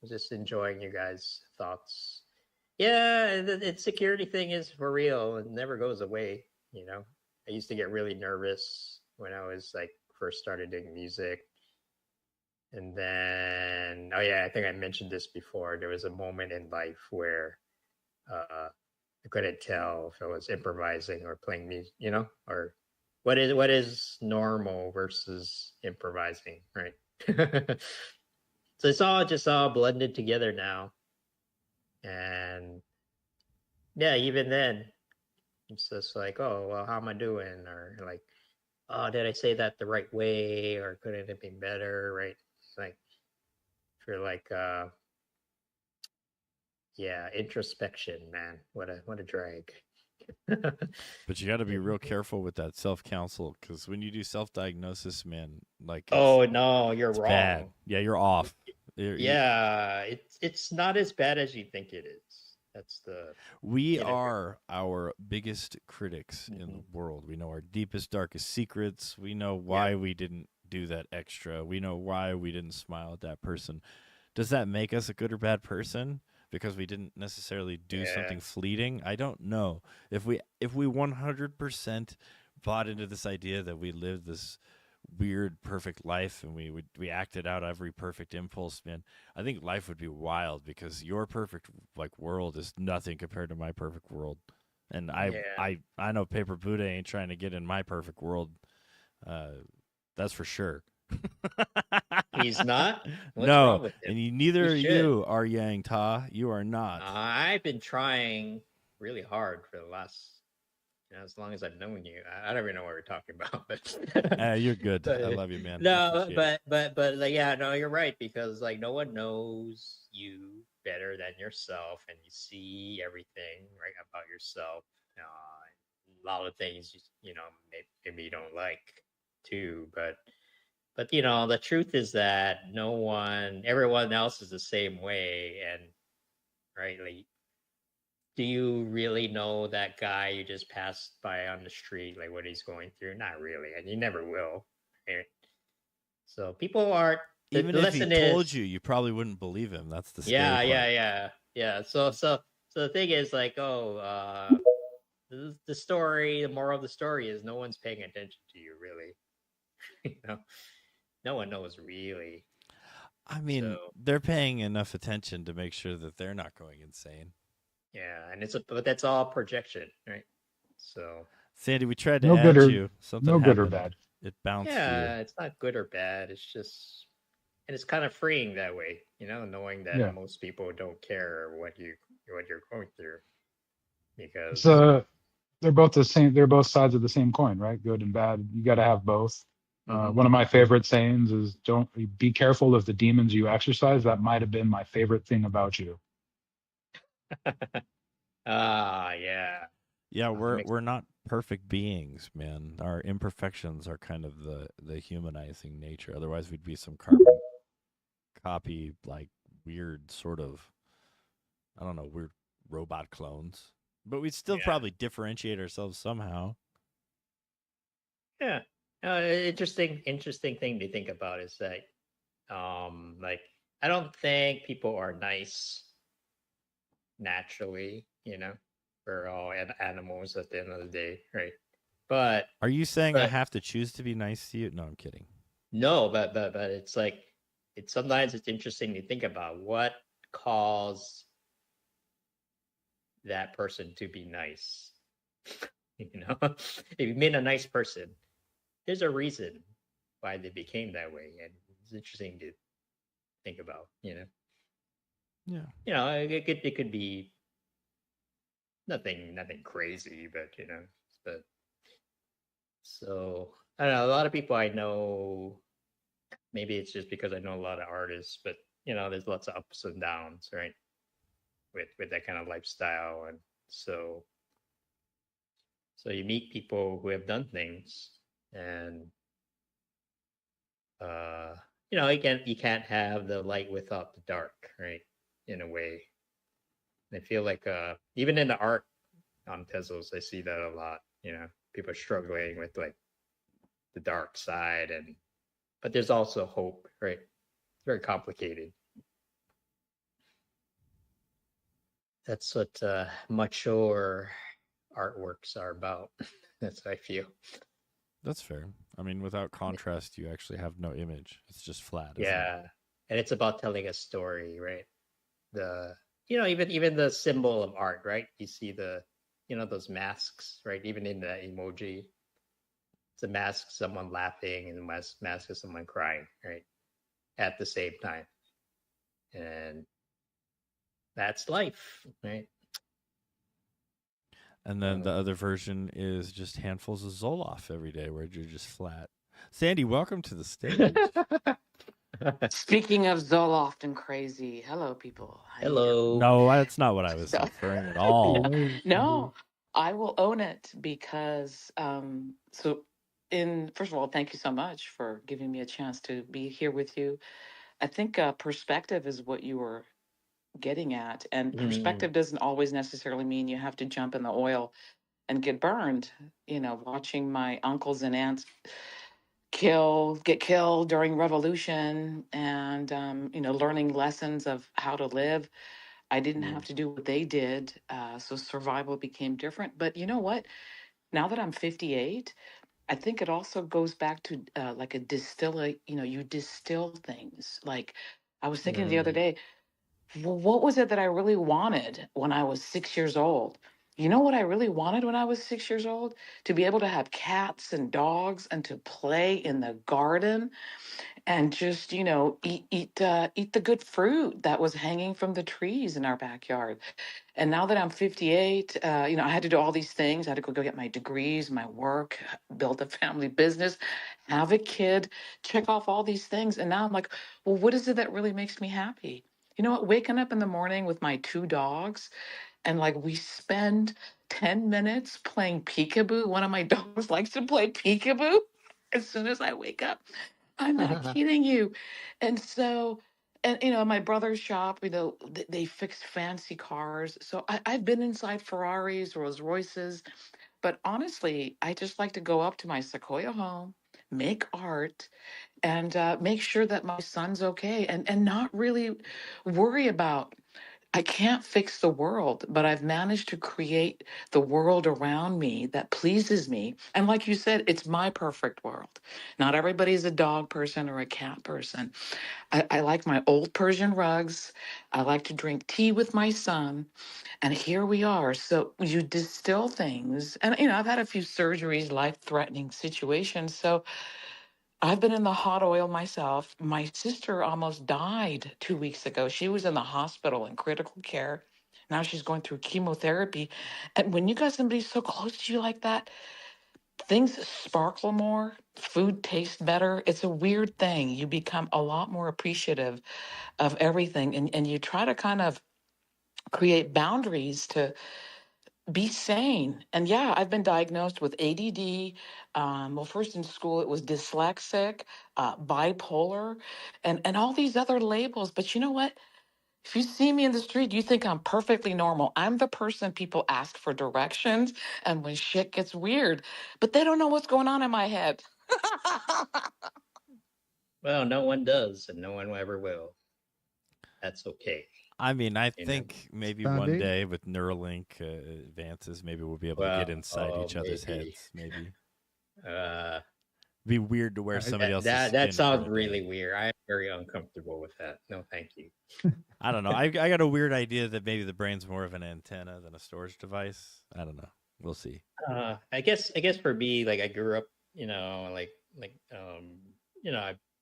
I'm just enjoying you guys' thoughts. Yeah, the insecurity thing is for real. It never goes away. I used to get really nervous when I was like first started doing music. And then, I think I mentioned this before. There was a moment in life where I couldn't tell if I was improvising or playing music, or what is normal versus improvising, right? So it's all just blended together now. And yeah, even then, it's just like, oh, well, how am I doing? Or like, oh, did I say that the right way? Or could it have been better, right? Like if you're like Yeah, introspection, man. What a drag. But you got to be real careful with that self counsel because when you do self diagnosis, man, like Oh no, you're it's bad. wrong. Yeah, you're off. Yeah, it's not as bad as you think it is. That's the We you know. are our biggest critics in the Mhm. world. We know our deepest, darkest secrets. We know why we didn't do that extra. We know why we didn't smile at that person. Does that make us a good or bad person? Because we didn't necessarily do Yeah. something fleeting? I don't know. If we 100% bought into this idea that we lived this weird perfect life and we acted out every perfect impulse, man, I think life would be wild because your perfect like world is nothing compared to my perfect world. And Yeah. I know Paper Buddha ain't trying to get in my perfect world. That's for sure. He's not? What's No, wrong with him? and neither He are should. you are Yang Ta. You are not. I've been trying really hard for the last, as long as I've known you. I don't even know what we're talking about, but You're good. but, I love you, man. I no, appreciate it. but like, yeah, no, you're right because like no one knows you better than yourself, and you see everything right about yourself. A lot of things maybe you don't like too, but the truth is that everyone else is the same way, and right, like, do you really know that guy you just passed by on the street, like what he's going through? Not really, and you never will. Right? So people are. Even The if he lesson told is, you, you probably wouldn't believe him. That's the scary yeah, part. yeah. So the thing is, like, the story, the moral of the story is no one's paying attention to you, really. No one knows really. I mean, So they're paying enough attention to make sure that they're not going insane. yeah, and but that's all projection, right? So Sandy, we tried to No good add or you. Something no good or happened. bad. It bounced you. yeah, it's not good or bad. It's just, and it's kind of freeing that way, knowing that Yeah. most people don't care what you're going through It's because they're both the same. They're both sides of the same coin, right? Good and bad. You got to have both. Mhm. One of my favorite sayings is, "Don't be careful of the demons you exercise." That might have been my favorite thing about you. Yeah. Yeah, That makes we're not perfect beings, man. Our imperfections are kind of the humanizing nature. Otherwise, we'd be some carbon copy, like weird sort of, I don't know, weird robot clones. But we'd still yeah. probably differentiate ourselves somehow. Yeah. Interesting thing to think about is that like I don't think people are nice naturally, we're all animals at the end of the day, right? But Are you saying I but have to choose to be nice to you? No, I'm kidding. no, but it's like sometimes it's interesting to think about what caused that person to be nice. If you made a nice person, there's a reason why they became that way, and it's interesting to think about. Yeah. It could be nothing crazy, but so I don't know. A lot of people I know, maybe it's just because I know a lot of artists, but there's lots of ups and downs, right? With that kind of lifestyle, and so you meet people who have done things, and you can't have the light without the dark, right? In a way, I feel like even in the art on Tezos, I see that a lot. People struggling with like the dark side, but there's also hope, right? It's very complicated. That's what mature artworks are about. That's what I feel. That's fair. I mean, without contrast, you actually have no image. It's just flat, isn't it? Yeah, and it's about telling a story, right? The even the symbol of art, right? You see those masks, right? Even in the emoji, it's a mask, someone laughing, and the mask of someone crying, right? At the same time, and that's life, right? And then the other version is just handfuls of Zoloft every day where you're just flat. Sandy, welcome to the stage. Speaking of Zoloft and crazy, hello people. How you doing? Hello. No, that's not what I was So, referring at all. Hello, no, I will own it because first of all, thank you so much for giving me a chance to be here with you. I think perspective is what you were getting at, and Mm, perspective doesn't always necessarily mean you have to jump in the oil and get burned. Watching my uncles and aunts get killed during revolution, and learning lessons of how to live. I didn't mm, have to do what they did, so survival became different. But you know what, now that I'm 58, I think it also goes back to like a distiller. You distill things. Like, I was thinking the other mm. day, what was it that I really wanted when I was 6 years old? You know what I really wanted when I was 6 years old? To be able to have cats and dogs and to play in the garden and just eat the good fruit that was hanging from the trees in our backyard. And now that I'm 58, I had to do all these things. I had to go get my degrees, my work, build a family business, have a kid, check off all these things. And now I'm like, well, what is it that really makes me happy? You know what? Waking up in the morning with my two dogs, and like we spend 10 minutes playing peekaboo. One of my dogs likes to play peekaboo as soon as I wake up. I'm not kidding you. And so, and my brother's shop, they fix fancy cars. So I've been inside Ferraris, Rolls Royces, but honestly, I just like to go up to my Sequoia home, make art, and make sure that my son's okay, and not really worry about. I can't fix the world, but I've managed to create the world around me that pleases me. And like you said, it's my perfect world. Not everybody's a dog person or a cat person. I like my old Persian rugs. I like to drink tea with my son. And here we are. So you distill things. And, I've had a few surgeries, life threatening situations. So I've been in the hot oil myself. My sister almost died 2 weeks ago. She was in the hospital in critical care. Now she's going through chemotherapy. And when you got somebody so close to you like that, things sparkle more, food tastes better. It's a weird thing. You become a lot more appreciative of everything. And you try to kind of create boundaries to be sane. And yeah, I've been diagnosed with ADD. Well, first in school, it was dyslexic, bipolar, and all these other labels. But you know what? If you see me in the street, you think I'm perfectly normal. I'm the person people ask for directions and when shit gets weird, but they don't know what's going on in my head. Well, no one does, and no one ever will. That's okay. I mean, I You know. think maybe one Study. day with Neuralink advances, maybe we'll be able to get Well, inside each other's maybe. heads. Maybe Uh, be weird to wear I- somebody else's that skin. sounds for a really day. weird. I'm very uncomfortable with that. No, thank you. I don't know. I got a weird idea that maybe the brain's more of an antenna than a storage device. I don't know. We'll see. I guess for me, like I grew up,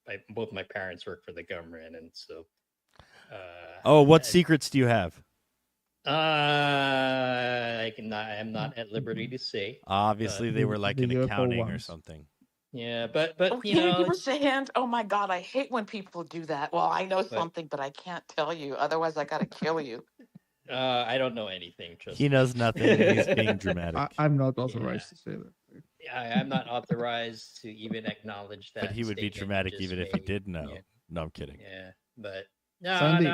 I both my parents work for the government, and so. Oh, what secrets do you have? I'm not at liberty to say. Obviously, they were like the in UFO accounting or ones. something. Yeah, but Oh, can you give us a hint? Oh my God, I hate when people do that. Well, I know But- something, but I can't tell you. Otherwise, I got to kill you. I don't know anything. Trust He me. knows nothing, and he's being dramatic. I'm not authorized to say that. I'm not authorized to even acknowledge that. But he would be statement you dramatic just even if he made. did know. Yeah, No, I'm kidding. yeah, but no, Sandy.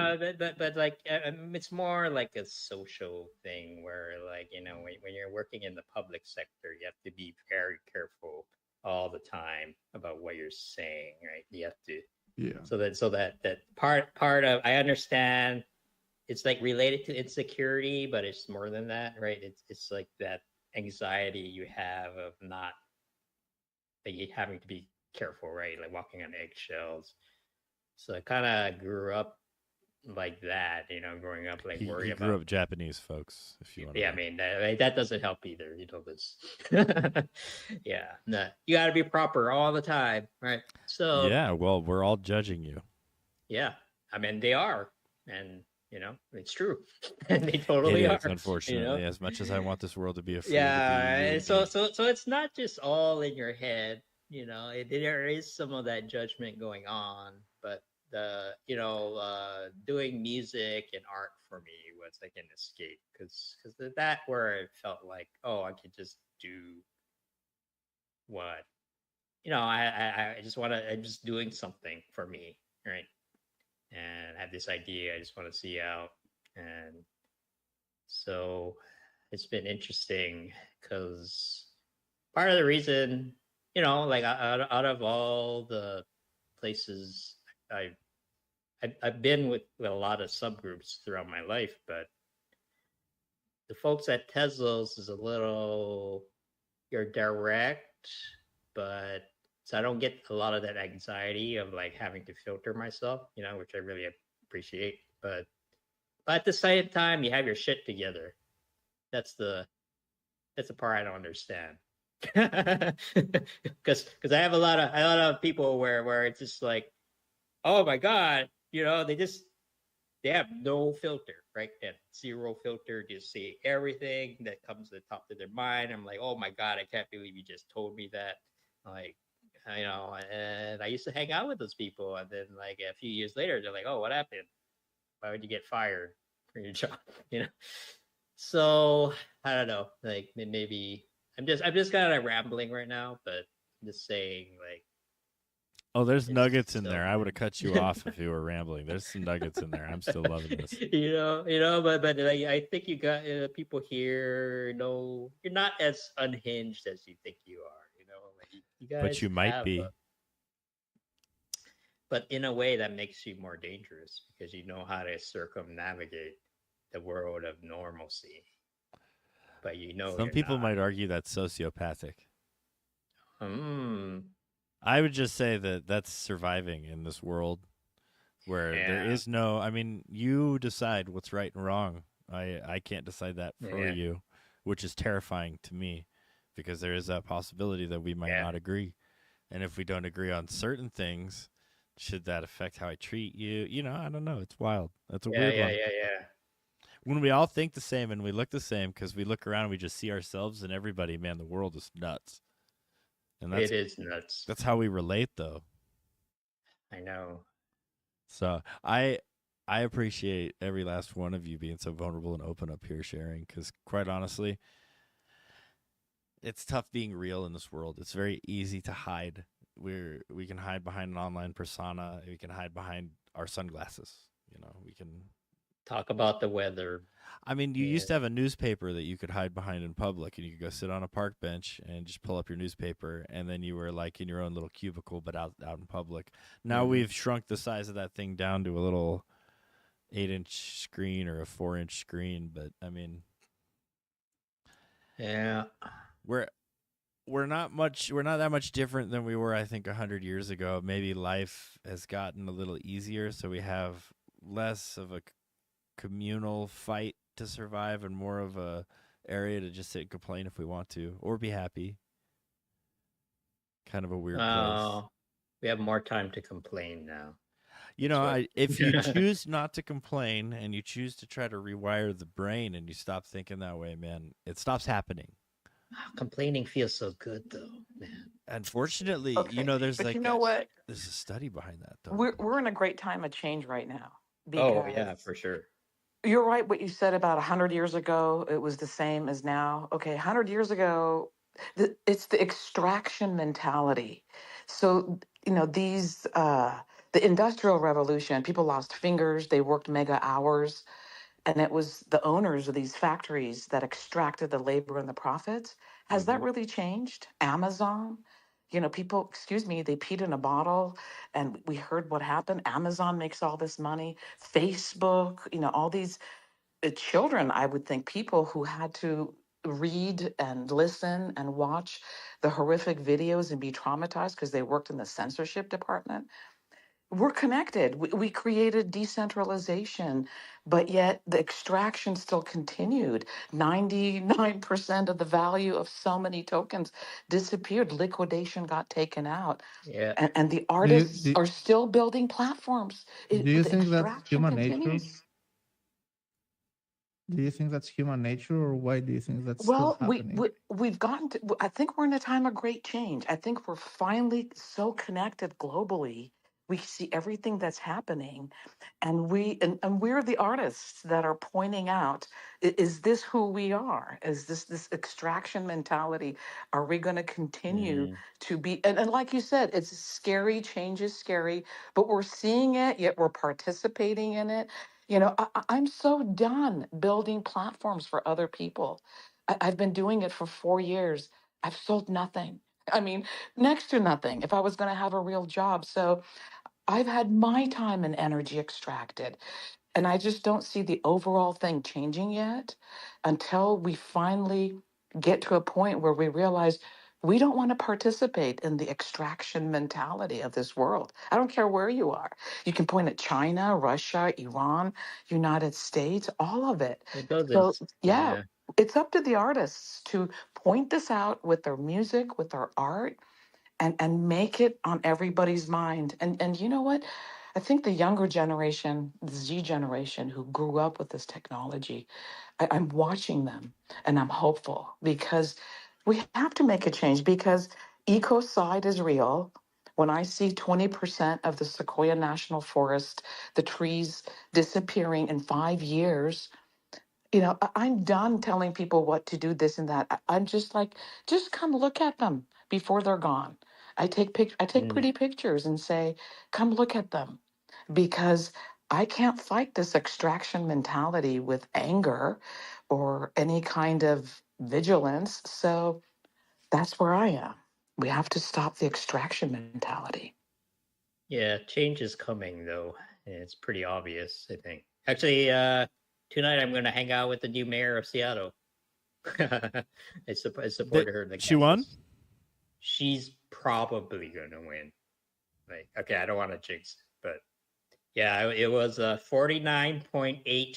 but like it's more like a social thing where, like, when you're working in the public sector, you have to be very careful all the time about what you're saying, right? You have to. Yeah. So that part of, I understand it's like related to insecurity, but it's more than that, right? It's like that anxiety you have of not, like, you having to be careful, right? Like walking on eggshells. So I kind of grew up like that, growing up, like He worry grew about. up Japanese, folks. If you want to. Yeah, I mean that doesn't help either, this. Yeah, no, you got to be proper all the time, right? So Yeah, well, we're all judging you. yeah, I mean they are, and it's true, and they totally It are. is, unfortunately, as much as I want this world to be a free. Yeah, to so be, it's not just all in your head. There is some of that judgment going on, but doing music and art for me was like an escape because that where it felt like, oh, I could just do what I just want to. I'm just doing something for me, right? And I have this idea I just want to see out, and so it's been interesting because part of the reason, like out of all the places I I've been with a lot of subgroups throughout my life, but the folks at Tesla's is a little you're direct, but so I don't get a lot of that anxiety of like having to filter myself, which I really appreciate. But at the same time, you have your shit together. That's the part I don't understand. Because I have a lot of people where it's just like, oh my god, they have no filter, right? They have zero filter, just see everything that comes to the top of their mind. I'm like, oh my god, I can't believe you just told me that. Like, and I used to hang out with those people, and then like a few years later, they're like, oh, what happened? Why would you get fired from your job? So I don't know. Like maybe I'm just kind of rambling right now, but I'm just saying like. Oh, there's nuggets in there. I would have cut you off if you were rambling. There's some nuggets in there. I'm still loving this. But like, I think you got people here. You're not as unhinged as you think you are. Like you guys. But you might be. But in a way that makes you more dangerous because you know how to circumnavigate the world of normalcy. But some people might argue that's sociopathic. Hmm. I would just say that that's surviving in this world where there is no. I mean, you decide what's right and wrong. I can't decide that for you, which is terrifying to me because there is that possibility that we might not agree. And if we don't agree on certain things, should that affect how I treat you? I don't know. It's wild. That's a weird one. Yeah. When we all think the same and we look the same because we look around and we just see ourselves and everybody, man, the world is nuts. And it is nuts. That's how we relate, though. I know. So I appreciate every last one of you being so vulnerable and open up here sharing because, quite honestly, it's tough being real in this world. It's very easy to hide. We can hide behind an online persona. We can hide behind our sunglasses. We can talk about the weather. I mean, you used to have a newspaper that you could hide behind in public, and you could go sit on a park bench and just pull up your newspaper, and then you were like in your own little cubicle, but out in public. Now we've shrunk the size of that thing down to a little 8-inch screen or a 4-inch screen. But I mean, we're not that much different than we were, I think, 100 years ago. Maybe life has gotten a little easier, so we have less of a communal fight to survive and more of a area to just sit and complain if we want to or be happy. Kind of a weird place. We have more time to complain now. If you choose not to complain and you choose to try to rewire the brain and you stop thinking that way, man, it stops happening. Complaining feels so good, though, man. Unfortunately, there's but what? There's a study behind that, though. We're in a great time of change right now. Oh yeah, for sure. You're right. What you said about 100 years ago, it was the same as now. Okay, 100 years ago, it's the extraction mentality. So the Industrial Revolution, people lost fingers, they worked mega hours. And it was the owners of these factories that extracted the labor and the profits. Has that really changed? Amazon, people, they peed in a bottle and we heard what happened. Amazon makes all this money. Facebook, all these children, I would think, people who had to read and listen and watch the horrific videos and be traumatized because they worked in the censorship department. We're connected. We created decentralization, but yet the extraction still continued. 99% of the value of so many tokens disappeared. Liquidation got taken out. Yeah. And the artists are still building platforms. Do you think that's human continues. nature? Do you think that's human nature, or why do you think that's still happening? We've gotten to, I think we're in a time of great change. I think we're finally so connected globally. We see everything that's happening, and we're the artists that are pointing out, is this who we are? Is this extraction mentality? Are we going to continue Mm. to be, and like you said, it's scary, change is scary, but we're seeing it, yet we're participating in it. I'm so done building platforms for other people. I've been doing it for 4 years. I've sold nothing. I mean, next to nothing if I was going to have a real job. So I've had my time and energy extracted. And I just don't see the overall thing changing yet until we finally get to a point where we realize we don't want to participate in the extraction mentality of this world. I don't care where you are. You can point at China, Russia, Iran, United States, all of it. It goes in, So, yeah, yeah. it's up to the artists to point this out with their music, with their art, and make it on everybody's mind. And you know what? I think the younger generation, the Z generation who grew up with this technology, I'm watching them and I'm hopeful because we have to make a change because ecocide is real. When I see 20% of the Sequoia National Forest, the trees disappearing in 5 years, I'm done telling people what to do, this and that. I'm just like, just come look at them before they're gone. I take Mm. pretty pictures and say, come look at them because I can't fight this extraction mentality with anger or any kind of vigilance. So that's where I am. We have to stop the extraction mentality. Yeah, change is coming though. And it's pretty obvious, I think. Actually, tonight I'm going to hang out with the new mayor of Seattle. I supported her in the She won? canvas. She's probably going to win. Like, okay, I don't want to jinx it, but yeah, it was 49.8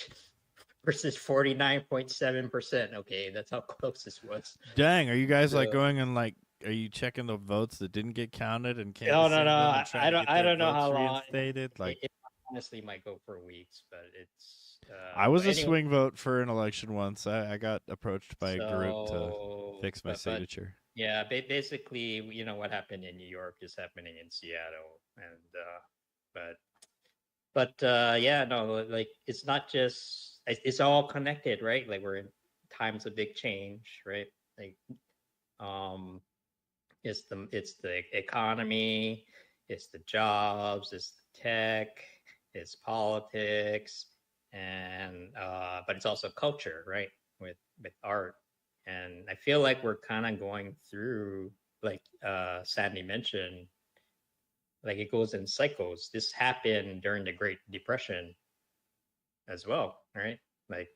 versus 49.7%. Okay, that's how close this was. Dang, are you guys like So- going and like, are you checking the votes that didn't get counted and No, canvassing no, no. them and trying to get I their don't know votes how long. reinstated? Like, It honestly might go for weeks, but it's. I was but a anyway, swing vote for an election once. I got approached by a group to so, fix my but signature. yeah, basically, what happened in New York is happening in Seattle, and yeah, no, like it's not just it's all connected, right? Like we're in times of big change, right? Like, um, it's the economy, it's the jobs, it's the tech, it's politics, and but it's also culture, right? With art, and I feel like we're kind of going through, like Sandy mentioned, like it goes in cycles. This happened during the Great Depression as well, right? Like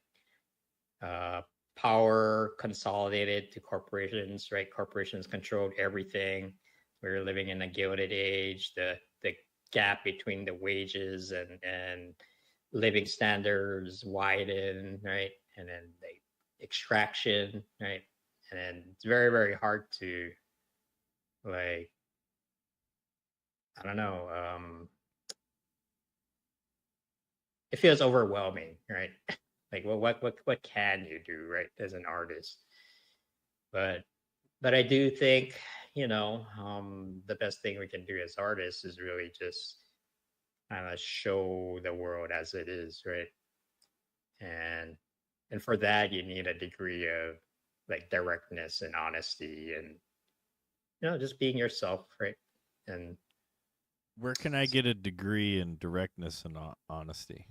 uh, power consolidated to corporations, right? Corporations controlled everything. We were living in a gilded age. The gap between the wages and living standards widened, right? And then the extraction, right? And then it's very, very hard to, like, I don't know, it feels overwhelming, right? Like, well, what can you do, right, as an artist? But I do think, the best thing we can do as artists is really just kind of show the world as it is, right? And for that you need a degree of like directness and honesty, and just being yourself, right? And Where can I get a degree in directness and honesty?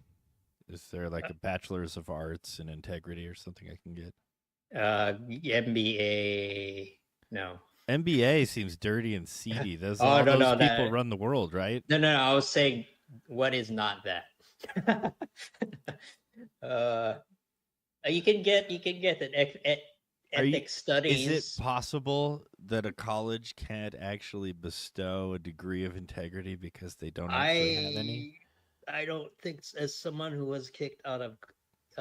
Is there like a bachelor's of arts in integrity or something I can get? MBA, no. MBA seems dirty and seedy. Those Oh, all no, those no, people run the world, right? No, I was saying, what is not that? You can get an ethics studies. Is it possible that a college can't actually bestow a degree of integrity because they don't actually have any? I don't think, as someone who was kicked out of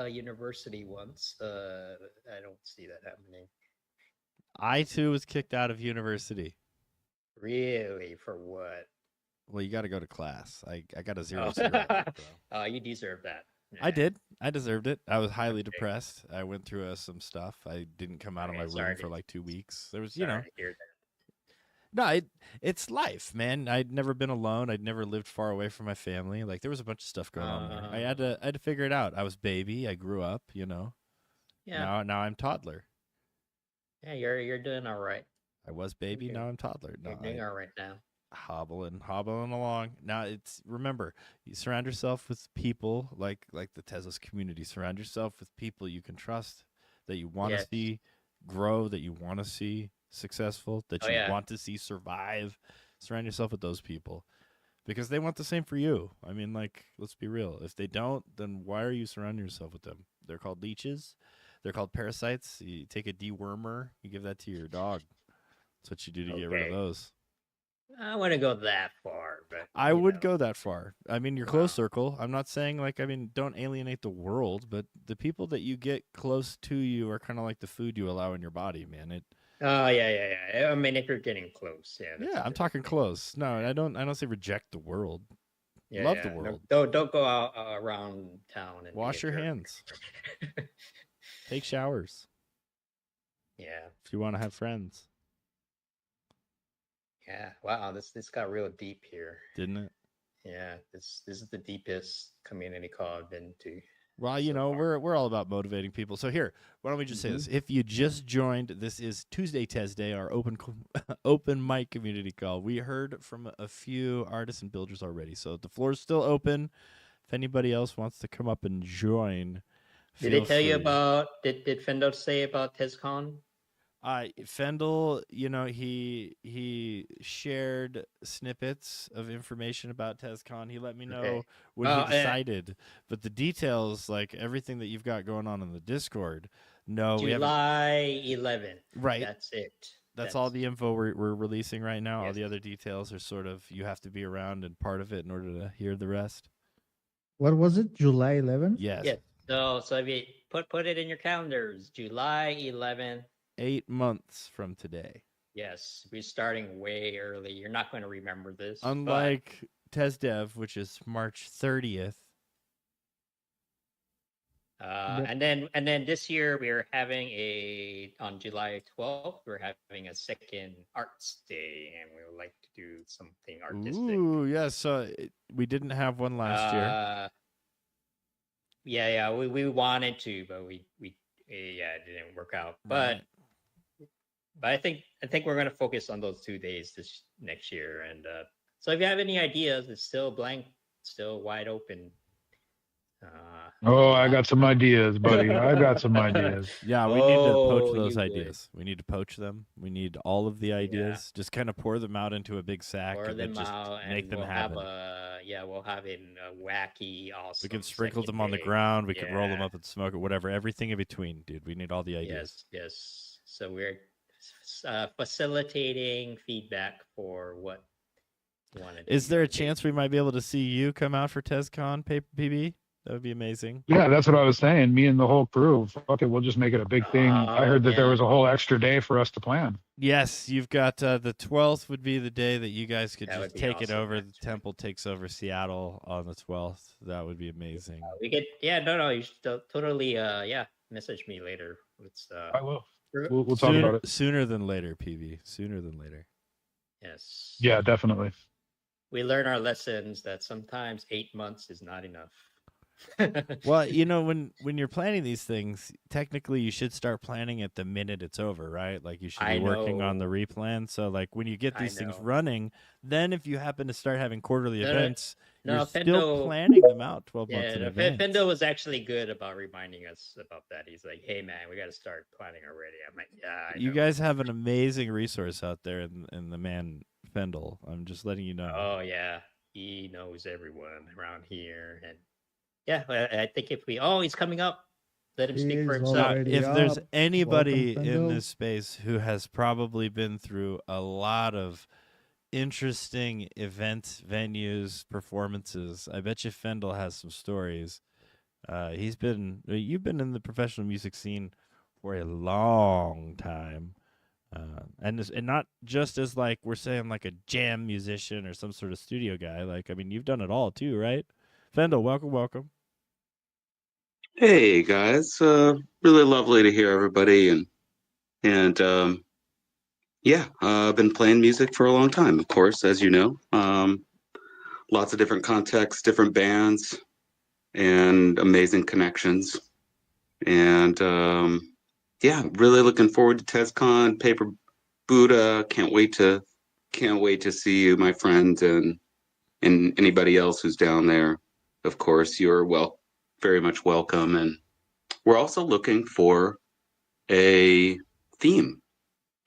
university once, I don't see that happening. I too was kicked out of university. Really? For what? Well, you got to go to class. I got a 0 Oh. 0, bro. You deserve that. I did. I deserved it. I was highly depressed. I went through some stuff. I didn't come out of my room for like 2 weeks. There was, Sorry to hear that. No, it's life, man. I'd never been alone. I'd never lived far away from my family. Like there was a bunch of stuff going on there. I had to figure it out. I was baby. I grew up. Yeah. Now I'm toddler. Yeah, you're doing all right. I was baby. Now I'm toddler. You're doing all right now. Hobbling along. Now remember, you surround yourself with people like the Tesla's community. Surround yourself with people you can trust, that you want to see grow, that you want to see successful, that you want to see survive. Surround yourself with those people because they want the same for you. I mean, like, let's be real. If they don't, then why are you surrounding yourself with them? They're called leeches. They're called parasites. You take a dewormer, you give that to your dog. That's what you do to get rid of those. I wouldn't go that far, but I would go that far. I mean, your close circle. I'm not saying don't alienate the world, but the people that you get close to you are kind of like the food you allow in your body, man. Oh yeah. I mean, if you're getting close, yeah. I'm talking close. No, I don't say reject the world. Yeah, love the world. No, don't go out around town and wash your hands. Take showers. Yeah. If you want to have friends. Yeah. Wow. This got real deep here. Didn't it? Yeah. This is the deepest community call I've been to. Well, we're all about motivating people. So here, why don't we just say this? If you just joined, this is Tuesday Tezday, our open mic community call. We heard from a few artists and builders already, so the floor is still open. If anybody else wants to come up and join, did they tell you about? Did Fendel say about TezCon? Fendel, he shared snippets of information about TezCon. He let me know when he decided, but the details, like everything that you've got going on in the Discord, no, July 11th. Right, that's it. That's all the info we're releasing right now. Yes. All the other details are sort of you have to be around and part of it in order to hear the rest. What was it? July 11th? Yes. Yes. So if you put it in your calendars, July 11th. 8 months from today. Yes, we're starting way early. You're not going to remember this. Unlike TezDev, which is March 30th. And then this year we're having on July 12th, we're having a second arts day, and we would like to do something artistic. Ooh, yeah. So we didn't have one last year. Yeah. We wanted to, but we it didn't work out. But I think we're going to focus on those 2 days this next year. And so if you have any ideas, it's still blank, still wide open. I got some ideas, buddy. I got some ideas. Yeah, we need to poach those ideas. We need to poach them. We need all of the ideas. Just kind of pour them out into a big sack and then just make them happen. We'll have it in a wacky, awesome. We can sprinkle them on the ground. We can roll them up and smoke it. Whatever. Everything in between, dude. We need all the ideas. Yes. So we're facilitating feedback for what you want to do. Is there a chance we might be able to see you come out for TezCon, PB? That would be amazing. Yeah, that's what I was saying. Me and the whole crew. Fuck it, we'll just make it a big thing. I heard that there was a whole extra day for us to plan. Yes, you've got the 12th would be the day that you guys could just take it over. The temple takes over Seattle on the 12th. That would be amazing. We get you should totally message me later. I will. We'll talk about it sooner than later, PV. Sooner than later. Yes. Yeah, definitely. We learn our lessons that sometimes 8 months is not enough. Well, when you're planning these things, technically you should start planning it the minute it's over, right? Like you should be working on the replan. So like when you get these things running, then if you happen to start having quarterly events, you're still planning them out 12 months in advance. Fendo was actually good about reminding us about that. He's like, "Hey man, we got to start planning already." I'm like, "Yeah." You guys have an amazing resource out there in the man Fendel. I'm just letting you know. Oh yeah, he knows everyone around here, and yeah, I think if he's coming up, let him speak for himself. If there's anybody in this space who has probably been through a lot of interesting events, venues, performances, I bet you Fendel has some stories. You've been in the professional music scene for a long time. And not just as like we're saying like a jam musician or some sort of studio guy. Like, I mean, you've done it all too, right? Fendel, welcome. Hey guys, really lovely to hear everybody, and Yeah, I've been playing music for a long time, of course, as you know. Lots of different contexts, different bands, and amazing connections. And yeah, really looking forward to TezCon, Paper Buddha. Can't wait to see you, my friend, and anybody else who's down there. Of course, you're very much welcome. And we're also looking for a theme,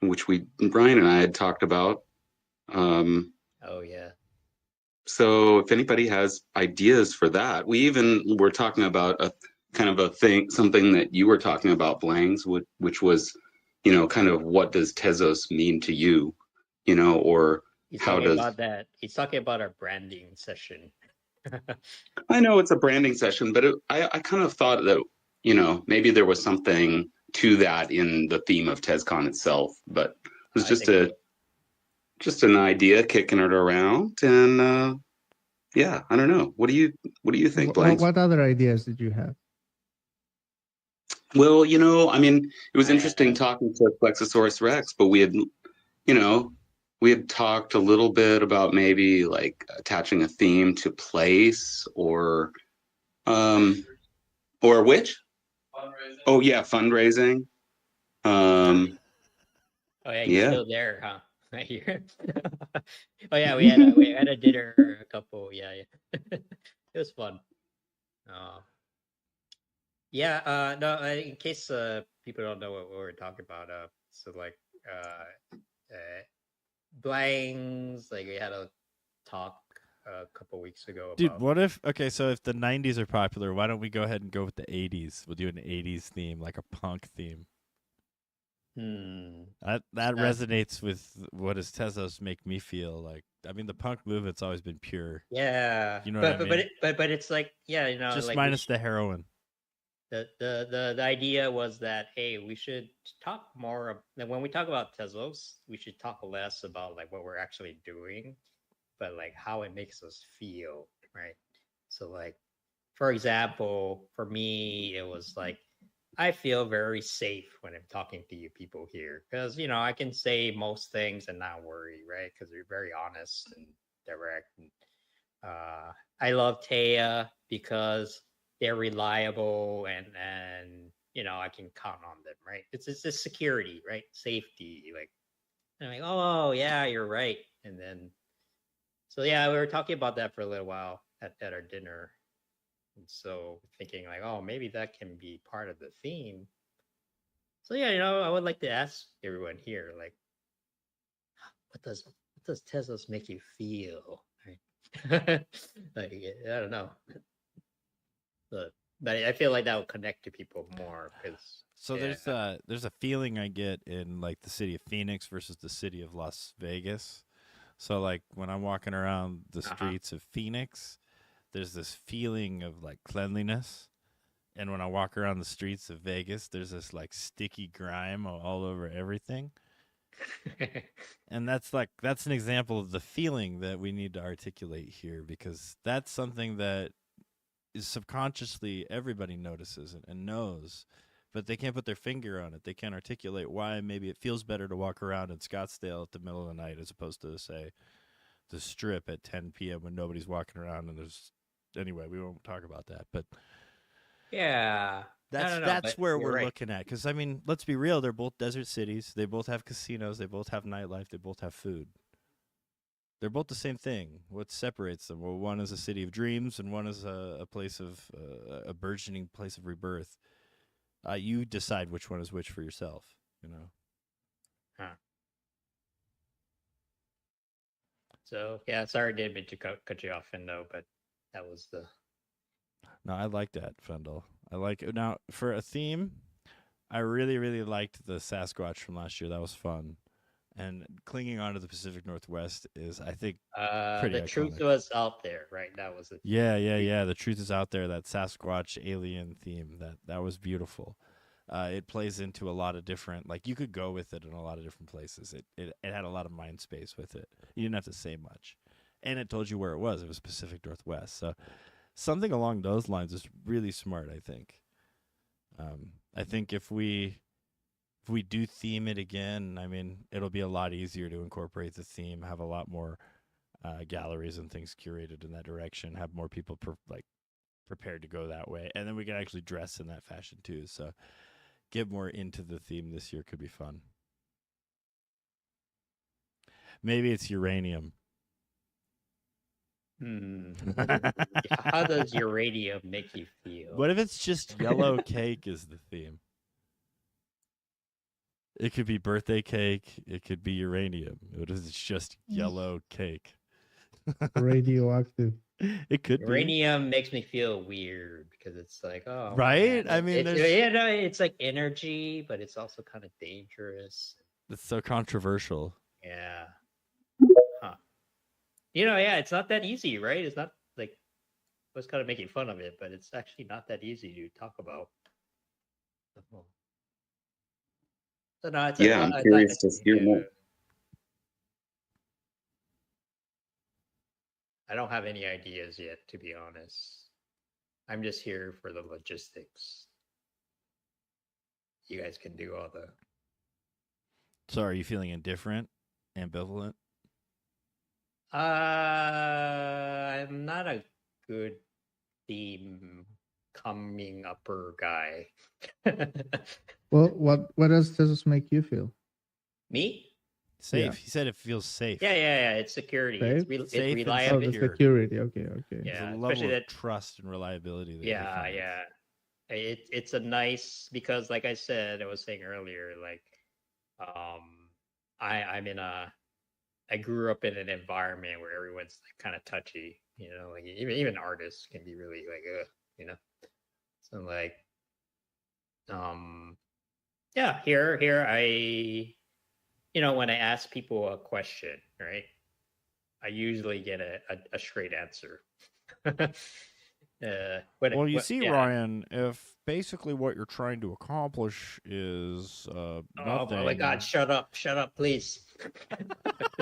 which Brian and I had talked about. Um, Oh yeah. so if anybody has ideas for that, we even were talking about a kind of a thing, something that you were talking about, Blangs, which was, kind of what does Tezos mean to you, or He's how talking does about that. He's talking about our branding session. I know it's a branding session, but I kind of thought that, maybe there was something to that in the theme of TezCon itself, but it was I think so. just an idea kicking it around. And yeah, I don't know. What do you think, Blanks? What other ideas did you have? Well, I mean, it was I interesting talking to Plexusaurus Rex, but you know, we had talked a little bit about maybe like attaching a theme to place um, or which? Fundraising. Oh yeah, fundraising. Um, Oh yeah, you're yeah. still there, huh? Right here. Oh yeah, we had a dinner a couple. Yeah, yeah. It was fun. Uh, yeah. No. In case people don't know what we're talking about. So like blangs. Like we had a talk a couple weeks ago Dude, about. what if so if the 90s are popular, why don't we go ahead and go with the 80s? We'll do an 80s theme, like a punk theme. That resonates with what does Tezos make me feel like. I mean, the punk movement's always been pure. Yeah, You know what I mean? But it's like, yeah, Just like minus the heroin. the idea was that, hey, we should talk more when we talk about Tezos, we should talk less about like what we're actually doing, but like how it makes us feel, right? So like, for example, for me, it was like I feel very safe when I'm talking to you people here because I can say most things and not worry, right? Because you're very honest and direct. And, I love Taya because they're reliable and I can count on them, right? It's just security, right? Safety, like I'm like, oh yeah, you're right. And then so yeah, we were talking about that for a little while at our dinner. And so thinking like, oh, maybe that can be part of the theme. So yeah, I would like to ask everyone here, like, what does Teslas make you feel? Right? Like, I don't know. But I feel like that will connect to people more because So there's a feeling I get in like the city of Phoenix versus the city of Las Vegas. So like when I'm walking around the streets of Phoenix, there's this feeling of like cleanliness. And when I walk around the streets of Vegas, there's this like sticky grime all over everything. And that's an example of the feeling that we need to articulate here, because that's something that is subconsciously everybody notices and knows, but they can't put their finger on it. They can't articulate why maybe it feels better to walk around in Scottsdale at the middle of the night as opposed to, say, the Strip at 10 p.m. when nobody's walking around and there's anyway, we won't talk about that, but yeah, that's where we're looking at, because I mean, let's be real, they're both desert cities, they both have casinos, they both have nightlife, they both have food. They're both the same thing. What separates them? Well, one is a city of dreams, and one is a place of a burgeoning place of rebirth. You decide which one is which for yourself. Huh. So yeah, sorry, I didn't mean to cut you off, Fendo, but that was the. No, I like that, Fendel. I like it. Now for a theme, I really, really liked the Sasquatch from last year. That was fun. And clinging on to the Pacific Northwest is, I think, pretty the iconic. truth was out there, right? That was it. Yeah. The truth is out there. That Sasquatch alien theme, that was beautiful. It plays into a lot of different, like you could go with it in a lot of different places. It had a lot of mind space with it. You didn't have to say much, and it told you where it was. It was Pacific Northwest. So something along those lines is really smart, I think. I think if we we do theme it again, I mean, it'll be a lot easier to incorporate the theme, have a lot more galleries and things curated in that direction, have more people prepared to go that way, and then we can actually dress in that fashion too. So get more into the theme this year could be fun. Maybe it's uranium. How does uranium make you feel? What if it's just yellow cake is the theme? It could be birthday cake. It could be uranium. What if it's just yellow cake? Radioactive. It could Uranium makes me feel weird because it's like, oh, right? man. I mean, it's like energy, but it's also kind of dangerous. It's so controversial. Yeah. Huh. Yeah, it's not that easy, right? It's not like I was kind of making fun of it, but it's actually not that easy to talk about. So no, it's I'm curious to hear more. I don't have any ideas yet, to be honest. I'm just here for the logistics. You guys can do all the. So, are you feeling indifferent, ambivalent? I'm not a good theme coming upper guy. Well, what else does this make you feel? Me? Safe. Yeah. He said it feels safe. Yeah. It's security. Safe? It's Safe and reliability. Oh, the secure. security. Okay. Yeah, There's a especially level of that trust and reliability. That yeah. It's a nice because, like I said, I was saying earlier, like, I grew up in an environment where everyone's like kind of touchy, like even artists can be really like, so like, here I, when I ask people a question, right, I usually get a straight answer. Well, you see, Ryan, if basically what you're trying to accomplish is oh nothing. my God, shut up, please.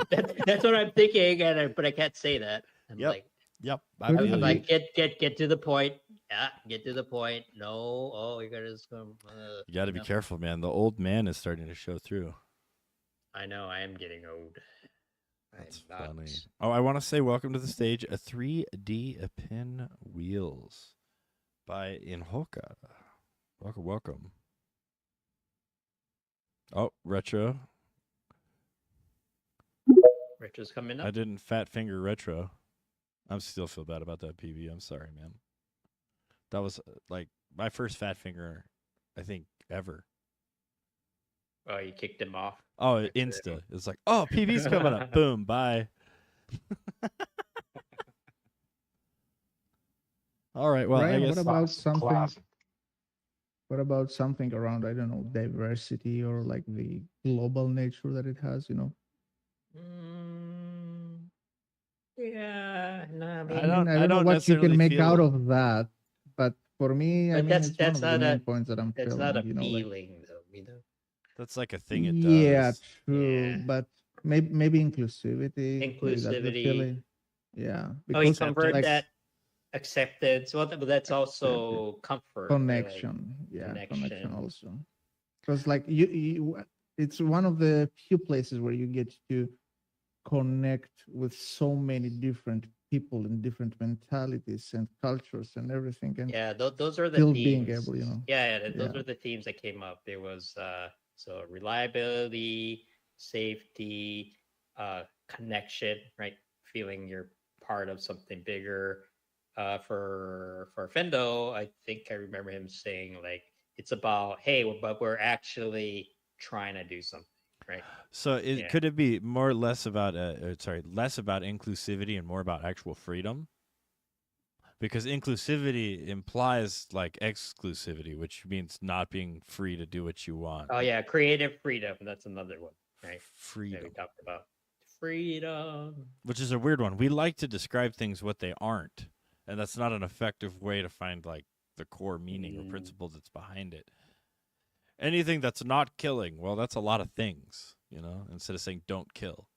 That's what I'm thinking, but I can't say that. I'm Yep. like, Yep. I'm like, get to the point. Yeah, get to the point. No, you're gonna just go. You got to be careful, man. The old man is starting to show through. I know. I am getting old. That's funny. Oh, I want to say welcome to the stage, a 3D pin wheels by Inhoka. Welcome. Oh, retro. Retro's coming up. I didn't fat finger retro. I still feel bad about that PB. I'm sorry, man. That was like my first fat finger, I think, ever. Oh, you kicked him off. Oh, Insta. It's like, oh, PB's coming up. Boom, bye. All right. Well, Ryan, I guess what about something? Classic. What about something around, I don't know, diversity or like the global nature that it has? Yeah, no, I mean, I don't know what you can make out of that, but for me, I mean, it's one of the main points that I'm feeling. That's not a feeling, though. That's like a thing it does. Yeah, true. Yeah. But maybe inclusivity. Maybe that's the Inclusivity. feeling. Yeah. You convert that acceptance. Well, but that's also comfort. Connection. Right? Yeah, connection also. Because like you, it's one of the few places where you get to connect with so many different people and different mentalities and cultures and everything. And yeah, those are the still themes. being able, Those are the themes that came up. There was so reliability, safety, connection, right? Feeling you're part of something bigger. For Fendo, I think I remember him saying like it's about, hey, but we're actually trying to do something. Right. So could it be less about inclusivity and more about actual freedom? Because inclusivity implies like exclusivity, which means not being free to do what you want. Oh yeah, creative freedom. That's another one, right? Freedom. That we talked about freedom, which is a weird one. We like to describe things what they aren't, and that's not an effective way to find like the core meaning or principle that's behind it. Anything that's not killing, well, that's a lot of things, instead of saying don't kill.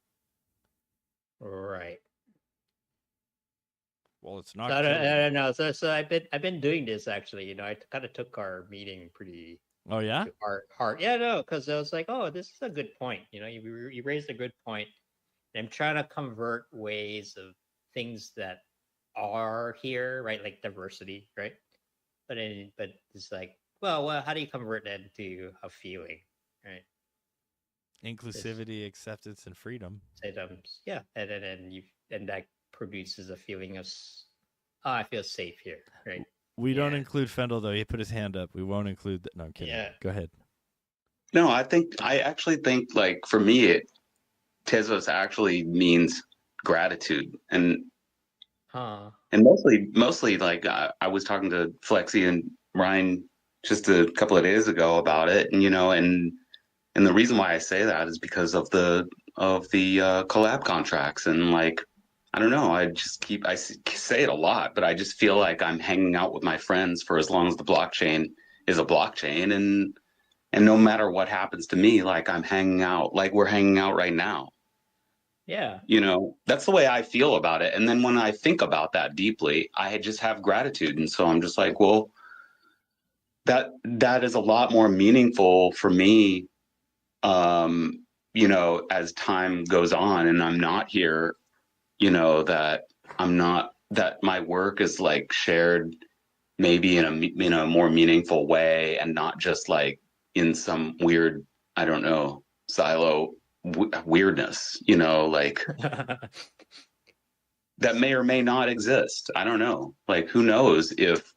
Right. Well, it's not. So I don't know. So I've been doing this actually. I kind of took our meeting pretty Oh yeah. to heart. Yeah, no, because I was like, oh, this is a good point. You raised a good point. And I'm trying to convert ways of things that are here, right? Like diversity, right? But it's like, well, how do you convert that into a feeling, right? Inclusivity, acceptance, and freedom. Yeah, and that produces a feeling of, oh, I feel safe here, right? We don't Yeah. include Fendel though. He put his hand up. We won't include. No, I'm kidding. Yeah. Go ahead. No, I actually think like for me, Tezos actually means gratitude, and Huh. mostly like I was talking to Flexi and Ryan just a couple of days ago about it, and and the reason why I say that is because of the collab contracts, and like I don't know, I say it a lot, but I just feel like I'm hanging out with my friends for as long as the blockchain is a blockchain, and no matter what happens to me, like I'm hanging out, like we're hanging out right now. Yeah. That's the way I feel about it. And then when I think about that deeply, I just have gratitude. And so I'm just like, well, that is a lot more meaningful for me, as time goes on and I'm not here, that my work is like shared maybe in a more meaningful way and not just like in some weird, I don't know, silo weirdness, like that may or may not exist. I don't know. Like, who knows if,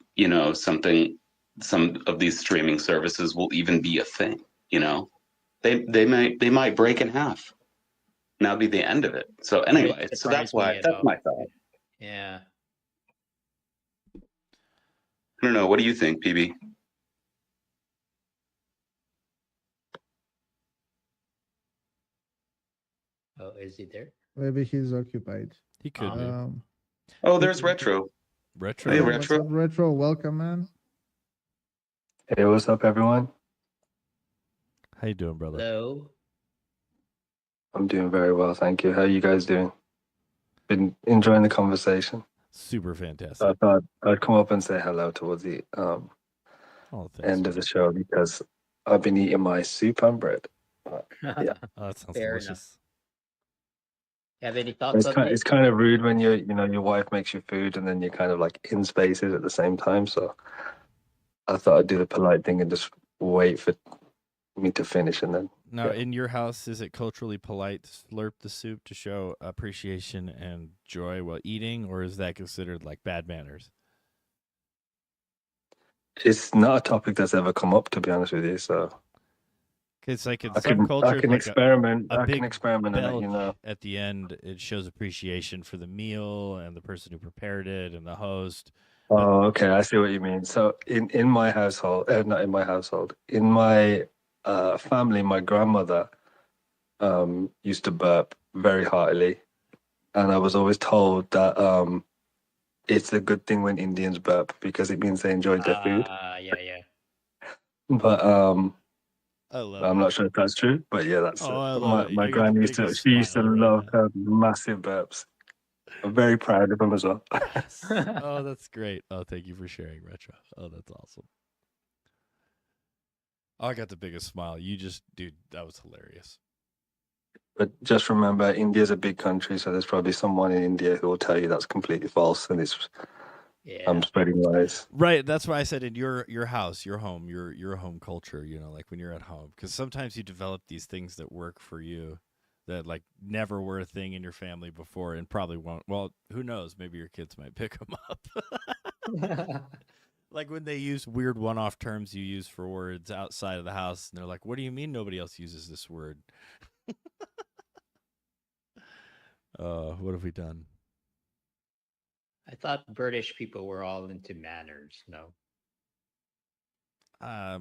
some of these streaming services will even be a thing, they might break in half. And that'll be the end of it. So anyway, so that's my thought. Yeah. I don't know. What do you think, PB? Oh, is he there? Maybe he's occupied. He could be. Oh, there's Retro. Retro. Hey, What's Retro. up, Retro? Welcome, man. Hey, what's up, everyone? How you doing, brother? Hello. I'm doing very well, thank you. How are you guys doing? Been enjoying the conversation. Super fantastic. So I thought I'd come up and say hello towards the Oh, thanks. end of the show because I've been eating my soup and bread. Yeah. Oh, that sounds Fair delicious. Have any thoughts on It's kind of rude when your wife makes you food and then you're kind of like in spaces at the same time. So I thought I'd do the polite thing and just wait for me to finish and then. Now, Yeah. in your house, is it culturally polite to slurp the soup to show appreciation and joy while eating, or is that considered like bad manners? It's not a topic that's ever come up, to be honest with you. So It's like in I some can cultures, like experiment. a I big can experiment and let you know. at the end, it shows appreciation for the meal and the person who prepared it and the host. Oh, okay. I see what you mean. So in my household, not in my household, in my family, my grandmother used to burp very heartily, and I was always told that it's a good thing when Indians burp because it means they enjoyed their food. Yeah. But I love I'm it. not sure if that's true. But yeah, that's Oh, I love it. my You're gonna gran get the used to. biggest She used to smile right love now. her massive burps. I'm very proud of them as well. Yes. Oh, that's great. Oh, thank you for sharing, Retro. Oh, that's awesome. Oh, I got the biggest smile. Dude, that was hilarious. But just remember, India's a big country, so there's probably someone in India who will tell you that's completely false, and I'm spreading lies. Right. That's why I said in your house, your home, your home culture. Like when you're at home, because sometimes you develop these things that work for you, that like never were a thing in your family before, and probably won't. Well, who knows? Maybe your kids might pick them up. Like when they use weird one-off terms you use for words outside of the house, and they're like, "What do you mean nobody else uses this word?" What have we done? I thought British people were all into manners. No. I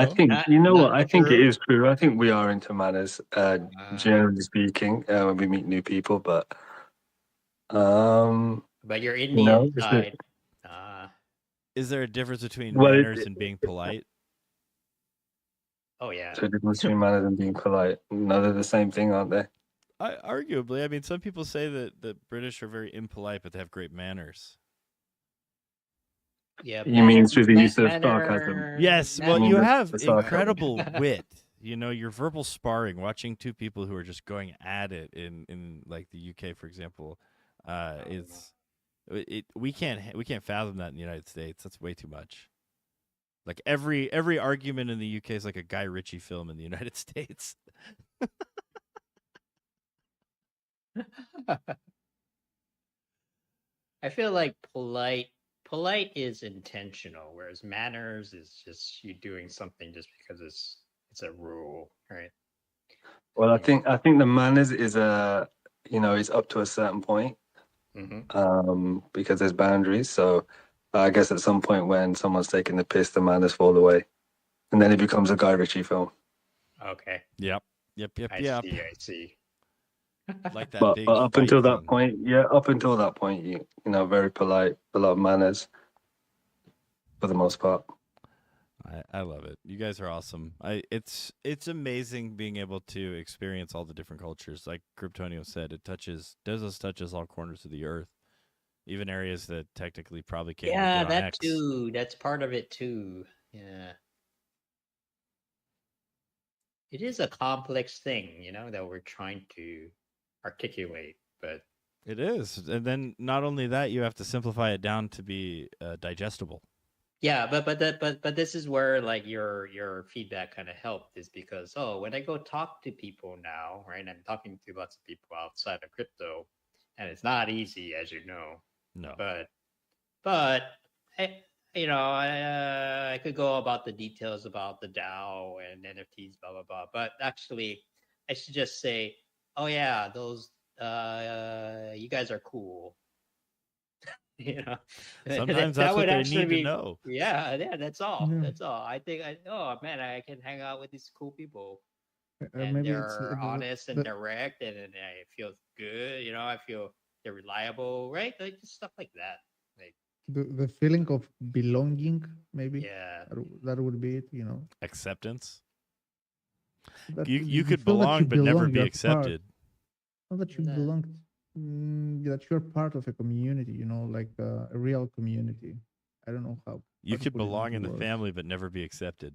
think you know what? I think it true? is true. I think we are into manners, generally speaking, when we meet new people. But you're Indian side. Is there a difference between Well, manners and being polite? Oh yeah. So the difference between manners and being polite. No, they're the same thing, aren't they? Arguably, I mean, some people say that the British are very impolite, but they have great manners. Yeah, You mean through the use of sarcasm? Yes, well, I mean, you the have sarcasm. incredible wit. You know, your verbal sparring, watching two people who are just going at it in like the UK, for example, is we can't fathom that in the United States. That's way too much. Like every argument in the UK is like a Guy Ritchie film in the United States. I feel like polite is intentional, whereas manners is just you doing something just because it's a rule, right? Well, I think the manners is is up to a certain point, because there's boundaries. So I guess at some point when someone's taking the piss, the manners fall away, and then it becomes a Guy Ritchie film. Okay. Yep. I see. Like that But big up fight until that scene. point, you know, very polite, a lot of manners for the most part. I love it. You guys are awesome. It's amazing being able to experience all the different cultures. Like Kryptonio said, Tezos touches all corners of the earth, even areas that technically probably can't even get on that X. too. That's part of it too. Yeah. It is a complex thing, that we're trying to articulate, but It is, and then not only that, you have to simplify it down to be digestible. yeah, but this is where like your feedback kind of helped, is because when I go talk to people now, right? I'm talking to lots of people outside of crypto, and it's not easy, as you know. No, but I could go about the details about the DAO and NFTs, blah blah blah. But actually, I should just say, oh yeah, those you guys are cool. Sometimes that's what they need to know. Yeah, that's all. Yeah. That's all. I think I can hang out with these cool people. And Maybe they're honest and direct, and it feels good. I feel they're reliable, right? Like just stuff like that. Like the feeling of belonging, maybe. yeah, that would be it. Acceptance. That You could feel that belong you but never belong, be you're accepted. Not that you Nah. belong, that you're part of a community. Like a real community. I don't know how. You to could put it belong in into the words. family but never be accepted.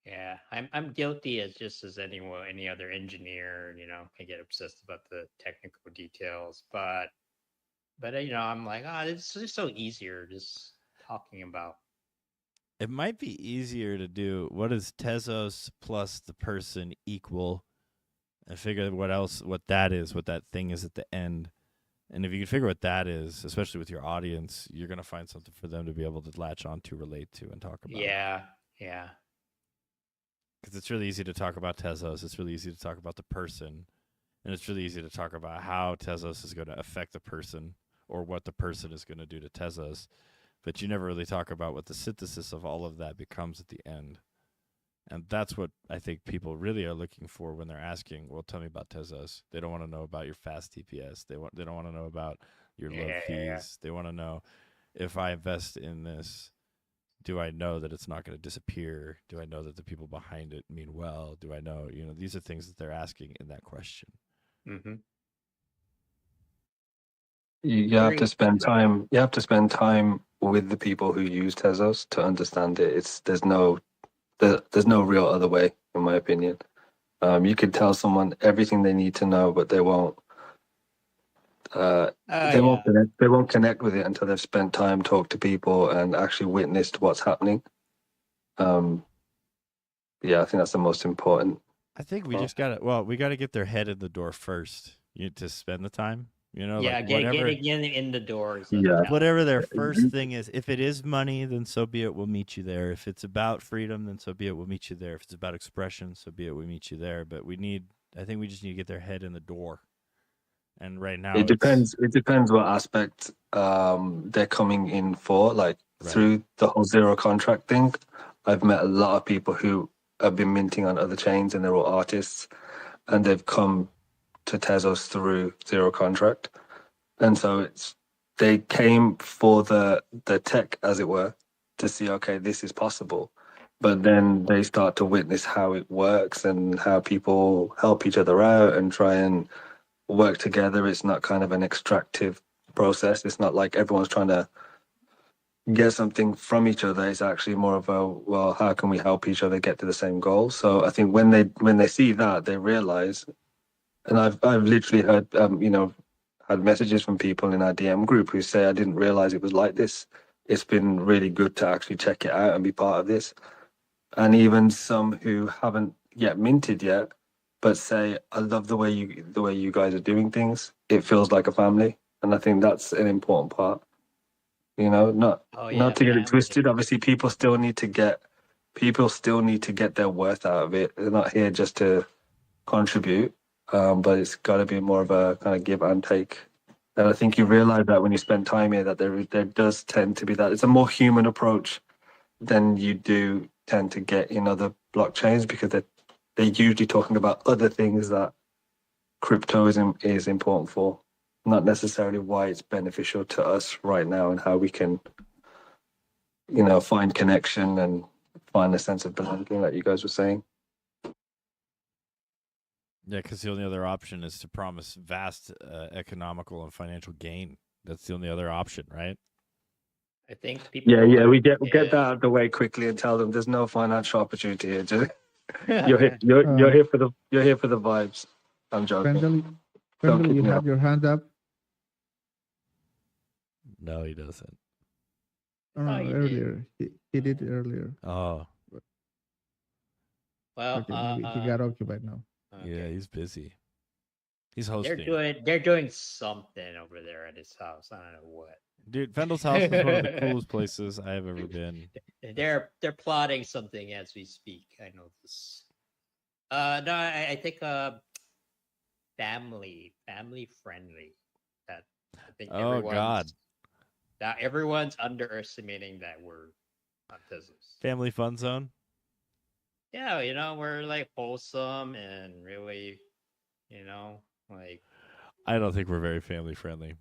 yeah. I'm guilty as just as any other engineer. Can get obsessed about the technical details, but I'm like, it's just so easier just talking about. It might be easier to do what is Tezos plus the person equal, and figure what that thing is at the end. And if you can figure what that is, especially with your audience, you're going to find something for them to be able to latch on to, relate to, and talk about. Yeah. Because it's really easy to talk about Tezos. It's really easy to talk about the person. And it's really easy to talk about how Tezos is going to affect the person, or what the person is going to do to Tezos. But you never really talk about what the synthesis of all of that becomes at the end. And that's what I think people really are looking for when they're asking, well, tell me about Tezos. They don't want to know about your fast TPS. They don't want to know about your low fees. Yeah. They want to know, if I invest in this, do I know that it's not going to disappear? Do I know that the people behind it mean well? Do I know, these are things that they're asking in that question. Mm-hmm. You have to spend time. You have to spend time with the people who use Tezos to understand it. There's no real other way, in my opinion. You could tell someone everything they need to know, but they won't. They won't connect with it until they've spent time, talked to people, and actually witnessed what's happening. I think that's the most important. I think we just we got to get their head in the door first. To spend the time. Getting in the doors. Whatever their first thing is. If it is money, then so be it. We'll meet you there. If it's about freedom, then so be it. We'll meet you there. If it's about expression, so be it. We meet you there. But I think we just need to get their head in the door. And right now, it depends. It depends what aspect they're coming in for. Like through the whole zero contract thing, I've met a lot of people who have been minting on other chains, and they're all artists, and they've come to Tezos through zero contract, and so they came for the tech, as it were, to see, okay, this is possible, but then they start to witness how it works and how people help each other out and try and work together. It's not kind of an extractive process. It's not like everyone's trying to get something from each other. It's actually more of a, well, how can we help each other get to the same goal? So I think when they see that, they realize, and I've literally heard had messages from people in our DM group who say, I didn't realize it was like this. It's been really good to actually check it out and be part of this. And even some who haven't yet minted yet, but say, I love the way you guys are doing things. It feels like a family. And I think that's an important part. Not to get it twisted. Obviously, people still need to get their worth out of it. They're not here just to contribute, but it's got to be more of a kind of give and take. And I think you realize that when you spend time here, that there does tend to be that it's a more human approach than you do tend to get in other blockchains, because they're usually talking about other things that crypto is important for, not necessarily why it's beneficial to us right now and how we can, find connection and find a sense of belonging, like you guys were saying. Yeah, because the only other option is to promise vast economical and financial gain. That's the only other option, right? I think people. Yeah. We get that out of the way quickly and tell them there's no financial opportunity here. Just, you're here for the vibes. I'm joking. Pendle, you have your hand up. No, he doesn't. Oh, no, earlier. He did earlier. Oh. Well, okay, maybe he got occupied now. Okay. Yeah, he's busy. He's hosting. They're doing something over there at his house. I don't know what. Dude, Fendel's house is one of the coolest places I have ever been. They're plotting something as we speak. I know this. No, I think family friendly. That I think. Oh God. That everyone's underestimating that word on Tezday. Family fun zone. Yeah, we're like wholesome and really, like. I don't think we're very family friendly.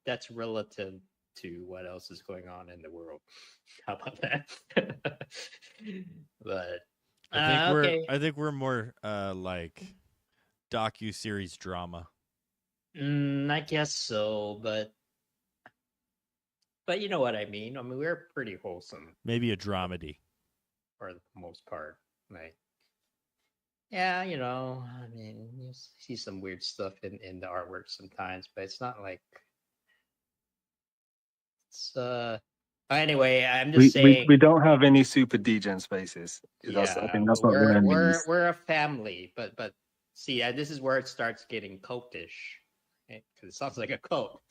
That's relative to what else is going on in the world. How about that? But I think we're more like docu-series drama. I guess so, but you know what I mean. I mean, we're pretty wholesome. Maybe a dramedy, for the most part. Like, yeah, I mean, you see some weird stuff in the artwork sometimes, but it's not like it's. Anyway, I'm just saying we don't have any super degen spaces. Yeah, I think that's what we're a family, but see, this is where it starts getting cultish. Because it sounds like a cult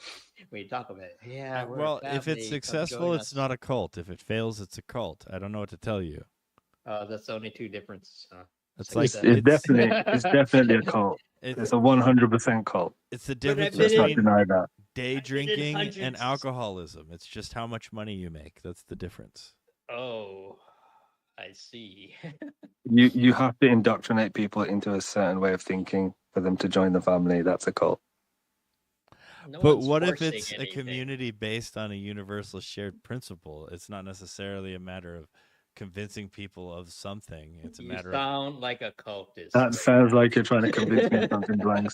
when you talk about it. Yeah. Well, if it's successful, it's not a cult. If it fails, it's a cult. I don't know what to tell you. That's only two differences. It's like it's definitely a cult. It's a 100% cult. It's the difference between day drinking and alcoholism. It's just how much money you make. That's the difference. Oh, I see. You have to indoctrinate people into a certain way of thinking for them to join the family. That's a cult. But what if it's a community based on a universal shared principle? It's not necessarily a matter of convincing people of something. It's a matter of... You sound like a cultist. That sounds like you're trying to convince me of something, Blanks.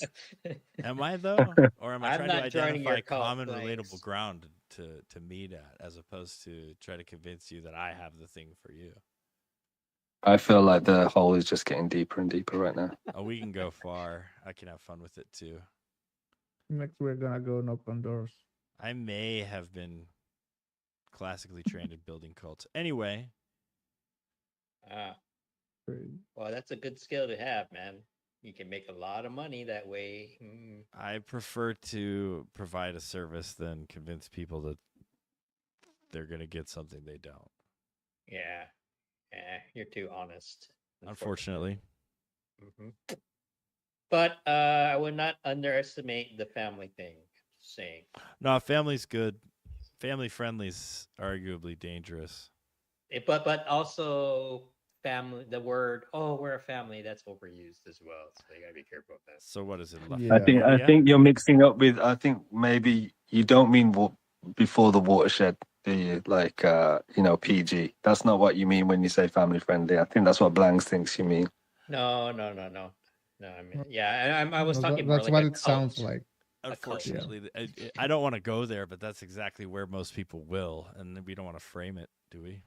Am I, though? Or am I trying to identify common relatable ground to meet at, as opposed to try to convince you that I have the thing for you? I feel like the hole is just getting deeper and deeper right now. Oh, we can go far. I can have fun with it, too. Next, we're gonna go knock on doors. I may have been classically trained in building cults. Anyway. Well, that's a good skill to have, man. You can make a lot of money that way. I prefer to provide a service than convince people that they're gonna get something they don't. Yeah, you're too honest. Unfortunately. Mm-hmm. But I would not underestimate the family thing. Saying no, family's good. Family friendly's arguably dangerous. But also family. The word we're a family, that's overused as well. So you gotta be careful with that. So what is it? Yeah. I think you're mixing up with. I think maybe you don't mean before the watershed, do you? Like PG. That's not what you mean when you say family friendly. I think that's what Blanks thinks you mean. No. No, I mean, yeah, I was talking. That's more like what a it cult. sounds like. unfortunately, I don't want to go there, but that's exactly where most people will, and we don't want to frame it, do we?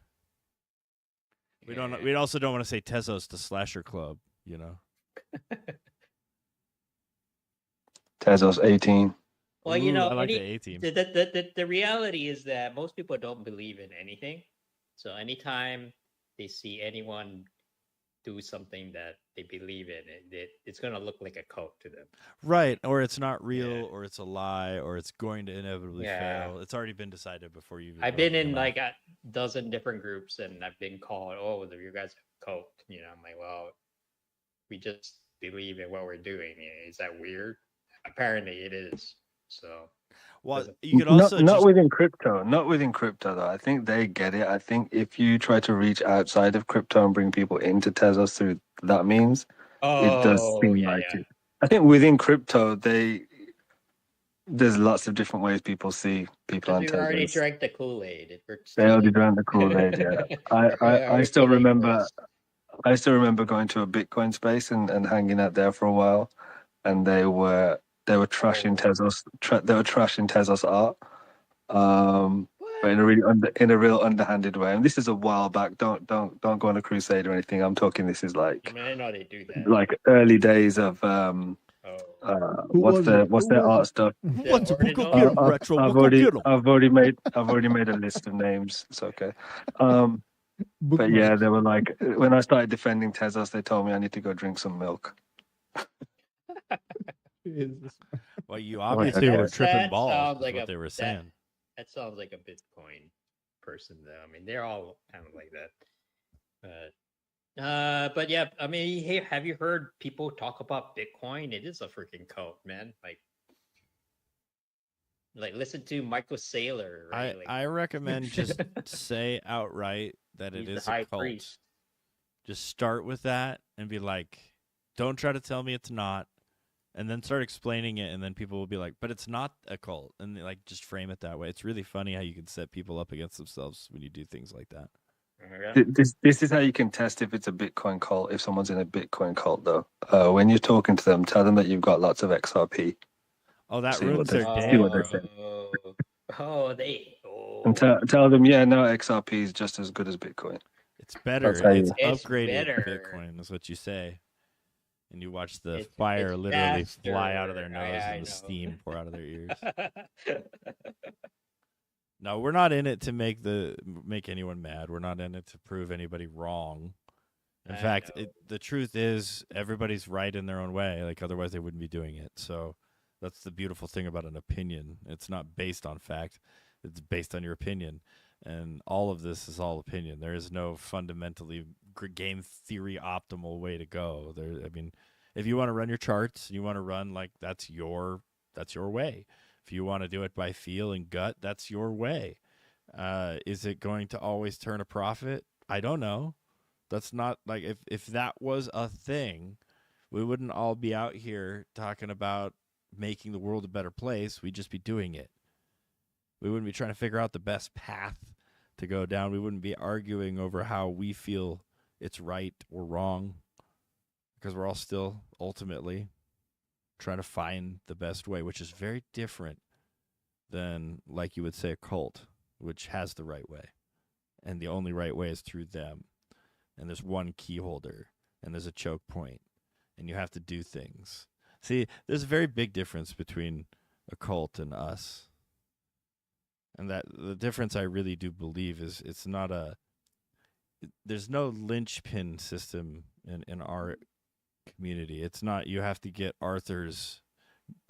We don't. We also don't want to say Tezos the Slasher Club, you know. Tezos 18. Well, Ooh, I like the A team. The reality is that most people don't believe in anything. So anytime they see anyone do something that they believe in, it's going to look like a cult to them. Right, or it's not real, or it's a lie, or it's going to inevitably fail. It's already been decided before you. I've been in like a dozen different groups, and I've been called, "Oh, you guys are a cult." You know, I'm like, well, we just believe in what we're doing. Is that weird? Apparently, it is. So, well, you could also not within crypto, though. I think they get it. I think if you try to reach outside of crypto and bring people into Tezos through that means, it does seem like it. I think within crypto, there's lots of different ways people see people on Tezos. They already drank the Kool-Aid. They already drank the Kool-Aid. Yeah, I still remember. I still remember going to a Bitcoin space and hanging out there for a while, and they were trashing Tezos. They were trashing Tezos art, but in a real underhanded way. And this is a while back. Don't go on a crusade or anything. I'm talking. This is like. I mean, I know they do that. Like early days of what's their art stuff? What's go get 'em, retro? I've already made a list of names. It's okay. But yeah, they were like, when I started defending Tezos, they told me I need to go drink some milk. Well, you obviously were tripping balls. Like what they were saying. That sounds like a Bitcoin person, though. I mean, they're all kind of like that. But yeah, I mean, hey, have you heard people talk about Bitcoin? It is a freaking cult, man. Like listen to Michael Saylor. Right? I recommend just say outright that it is a cult. Priest. Just start with that and be like, don't try to tell me it's not, and then start explaining it, and then people will be like, but it's not a cult, and like just frame it that way. It's really funny how you can set people up against themselves when you do things like that. This is how you can test if it's a Bitcoin cult. If someone's in a Bitcoin cult, though, when you're talking to them, tell them that you've got lots of XRP. Oh, that ruins their day. See what they say. And tell them, yeah, no, XRP is just as good as Bitcoin. It's better. It's upgraded Bitcoin, is what you say. And you watch the fire literally fly out of their nose and the steam pour out of their ears. No, we're not in it to make anyone mad. We're not in it to prove anybody wrong. In fact, the truth is everybody's right in their own way. Like otherwise they wouldn't be doing it. So that's the beautiful thing about an opinion. It's not based on fact. It's based on your opinion. And all of this is all opinion. There is no fundamentally game theory optimal way to go. I mean, if you want to run your charts, you want to run like that's your way. If you want to do it by feel and gut, that's your way. Is it going to always turn a profit? I don't know. That's not like if that was a thing, we wouldn't all be out here talking about making the world a better place. We'd just be doing it. We wouldn't be trying to figure out the best path to go down. We wouldn't be arguing over how we feel it's right or wrong, because we're all still ultimately trying to find the best way, which is very different than, like you would say, a cult, which has the right way. And the only right way is through them. And there's one key holder, and there's a choke point, and you have to do things. See, there's a very big difference between a cult and us. And that the difference I really do believe is there's no linchpin system in our community. It's not you have to get Arthur's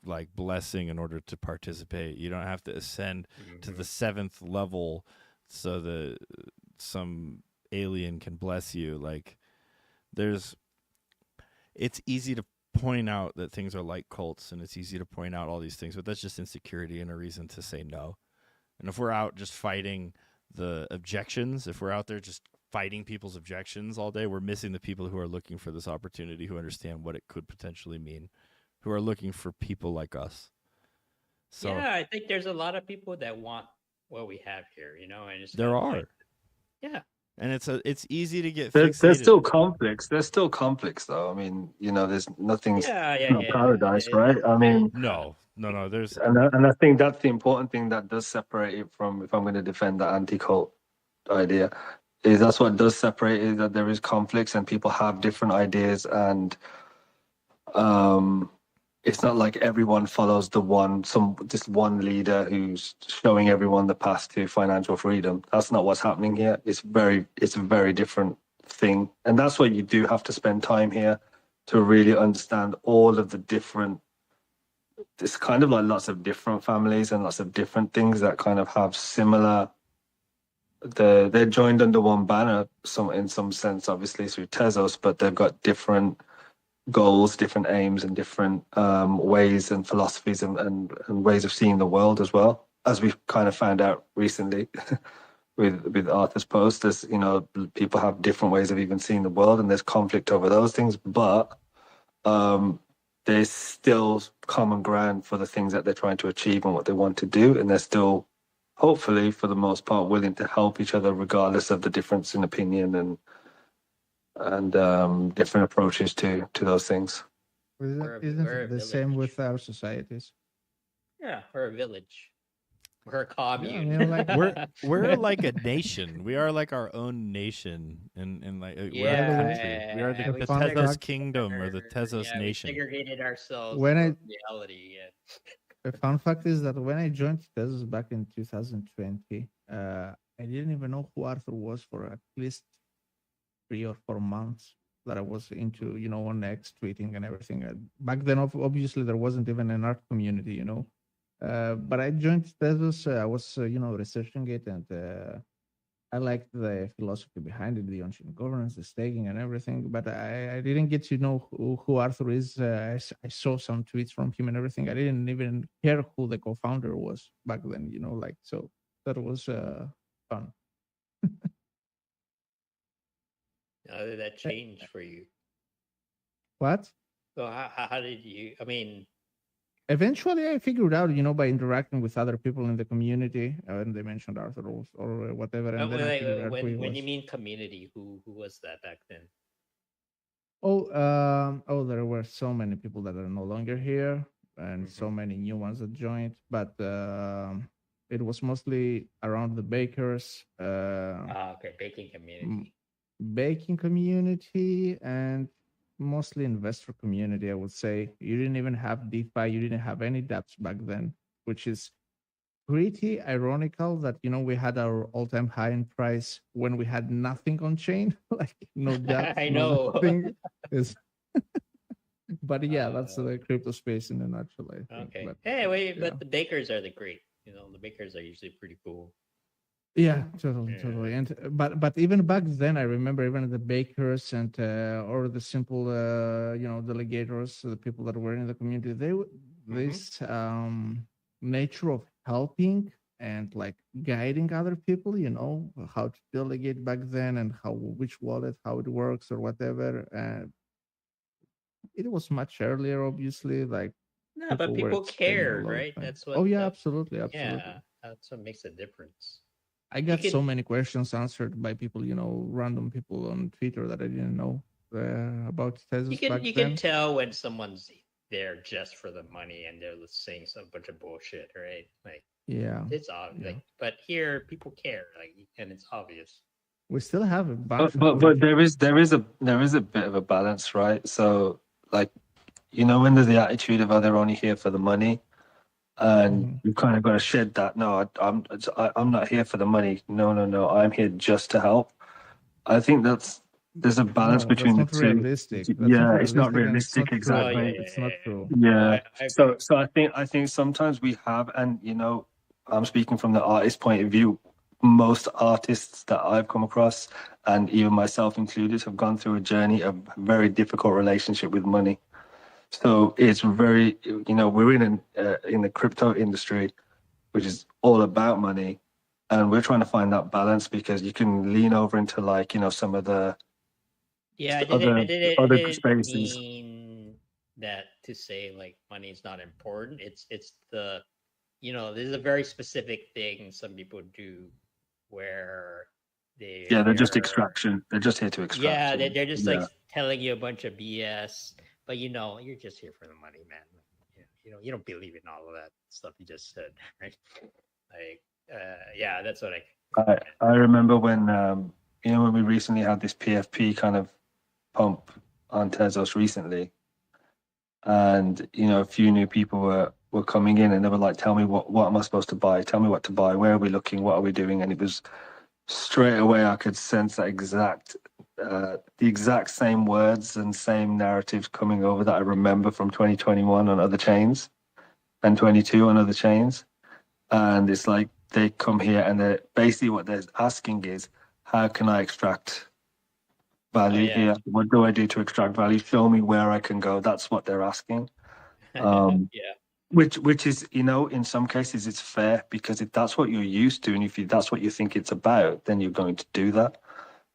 like blessing in order to participate. You don't have to ascend to the 7th level so some alien can bless you. Like it's easy to point out that things are like cults, and it's easy to point out all these things, but that's just insecurity and a reason to say no. And if we're out just fighting the objections, if we're out there just fighting people's objections all day, we're missing the people who are looking for this opportunity, who understand what it could potentially mean, who are looking for people like us. So yeah, I think there's a lot of people that want what we have here, and it's there are. yeah, and it's easy to get There's fixated. still conflicts. There's still conflicts, though. I mean, there's nothing's not paradise, right? I mean, No. There's and I think that's the important thing that does separate it from, if I'm going to defend the anti-cult idea, is that's what does separate it, that there is conflicts and people have different ideas, and it's not like everyone follows this one leader who's showing everyone the path to financial freedom. That's not what's happening here. It's a very different thing, and that's why you do have to spend time here to really understand all of the different. It's kind of like lots of different families and lots of different things that kind of have similar. They're joined under one banner, in some sense, obviously through Tezos, but they've got different goals, different aims, and different ways and philosophies and ways of seeing the world as well. As we kind of found out recently with Arthur's post, there's people have different ways of even seeing the world, and there's conflict over those things, but there's still common ground for the things that they're trying to achieve and what they want to do, and they're still, hopefully, for the most part, willing to help each other regardless of the difference in opinion and different approaches to those things. Isn't it the same with our societies? Yeah, we're a village. We're a commune. Yeah, I mean, like we're like a nation. We are like our own nation, and like we're a country. We are the Tezos kingdom or the Tezos nation. We segregated ourselves when from reality. The fun fact is that when I joined Tezos back in 2020, I didn't even know who Arthur was for at least 3 or 4 months that I was into, on X tweeting and everything. Back then, obviously, there wasn't even an art community, but I joined Tezos. I was, researching it, and I liked the philosophy behind it, the on-chain governance, the staking, and everything. But I didn't get to know who Arthur is. I saw some tweets from him and everything. I didn't even care who the co-founder was back then, so that was fun. How did that change for you? What? So how did you? I mean, eventually I figured out, by interacting with other people in the community, and they mentioned Arthur or whatever. And then I figured out who he was. When you mean community, who was that back then? There were so many people that are no longer here, and so many new ones that joined. But it was mostly around the bakers. Okay, baking community. Baking community and mostly investor community, I would say. You didn't even have DeFi, you didn't have any dApps back then, which is pretty ironical that we had our all-time high in price when we had nothing on chain, like no dApps. I know. Nothing. But yeah, that's the crypto space in a nutshell, I think. Okay. But, but the bakers are the great. The bakers are usually pretty cool. Yeah, totally. And but even back then, I remember even the bakers and or the simple delegators, the people that were in the community, this nature of helping and like guiding other people, how to delegate back then and which wallet, how it works or whatever. It was much earlier, obviously. Like but people care, right? That's what. Oh yeah, absolutely. Yeah, that's what makes a difference. I got so many questions answered by people, random people on Twitter that I didn't know about Tezos back then. You can tell when someone's there just for the money and they're saying some bunch of bullshit, right? Like, yeah, it's obvious. Like, but here people care, and it's obvious. We still have a bunch. But there is a bit of a balance, right? So, like, when there's the attitude of they're only here for the money. And you kind of got to shed that. No, I'm not here for the money. No, I'm here just to help. I think there's a balance between the two. Realistic. It's not realistic. Exactly. It's not true. Yeah. So I think sometimes we have, and I'm speaking from the artist point of view. Most artists that I've come across, and even myself included, have gone through a journey of very difficult relationship with money. So it's very, we're in the crypto industry, which is all about money, and we're trying to find that balance because you can lean over into some of the I didn't mean that to say like money is not important. It's the this is a very specific thing some people do where Yeah, they're just they're extraction. They're just here to extract. yeah, they're just like Yeah. telling you a bunch of BS, but you're just here for the money, man. You don't believe in all of that stuff you just said, right? Like, yeah, that's what I remember when when we recently had this PFP kind of pump on Tezos recently, and a few new people were coming in, and they were like, "Tell me what am I supposed to buy? Tell me what to buy. Where are we looking? What are we doing?" And it was straight away I could sense that the exact same words and same narratives coming over that I remember from 2021 on other chains and 22 on other chains. And it's like they come here and they're basically what they're asking is, how can I extract value here? What do I do to extract value? Show me where I can go. That's what they're asking. yeah. Which is, in some cases it's fair, because if that's what you're used to and if that's what you think it's about, then you're going to do that.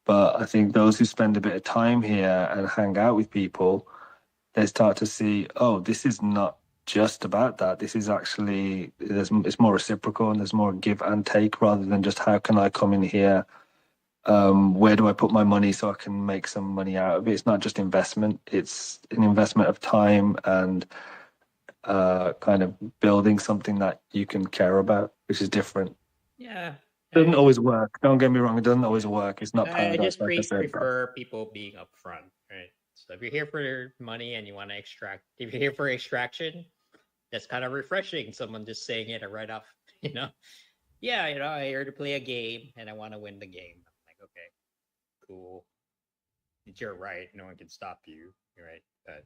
But I think those who spend a bit of time here and hang out with people, they start to see, oh, this is not just about that. This is actually, it's more reciprocal and there's more give and take rather than just how can I come in here? Where do I put my money so I can make some money out of it? It's not just investment. It's an investment of time and kind of building something that you can care about, which is different. Yeah. Doesn't always work. Don't get me wrong. It doesn't always work. It's not I paradise, just like I said. prefer people being upfront, right? So if you're here for money and you want to extract, if you're here for extraction, that's kind of refreshing. Someone just saying it right off, Yeah, I'm here to play a game and I want to win the game. I'm like, okay, cool. It's your right. No one can stop you, right? But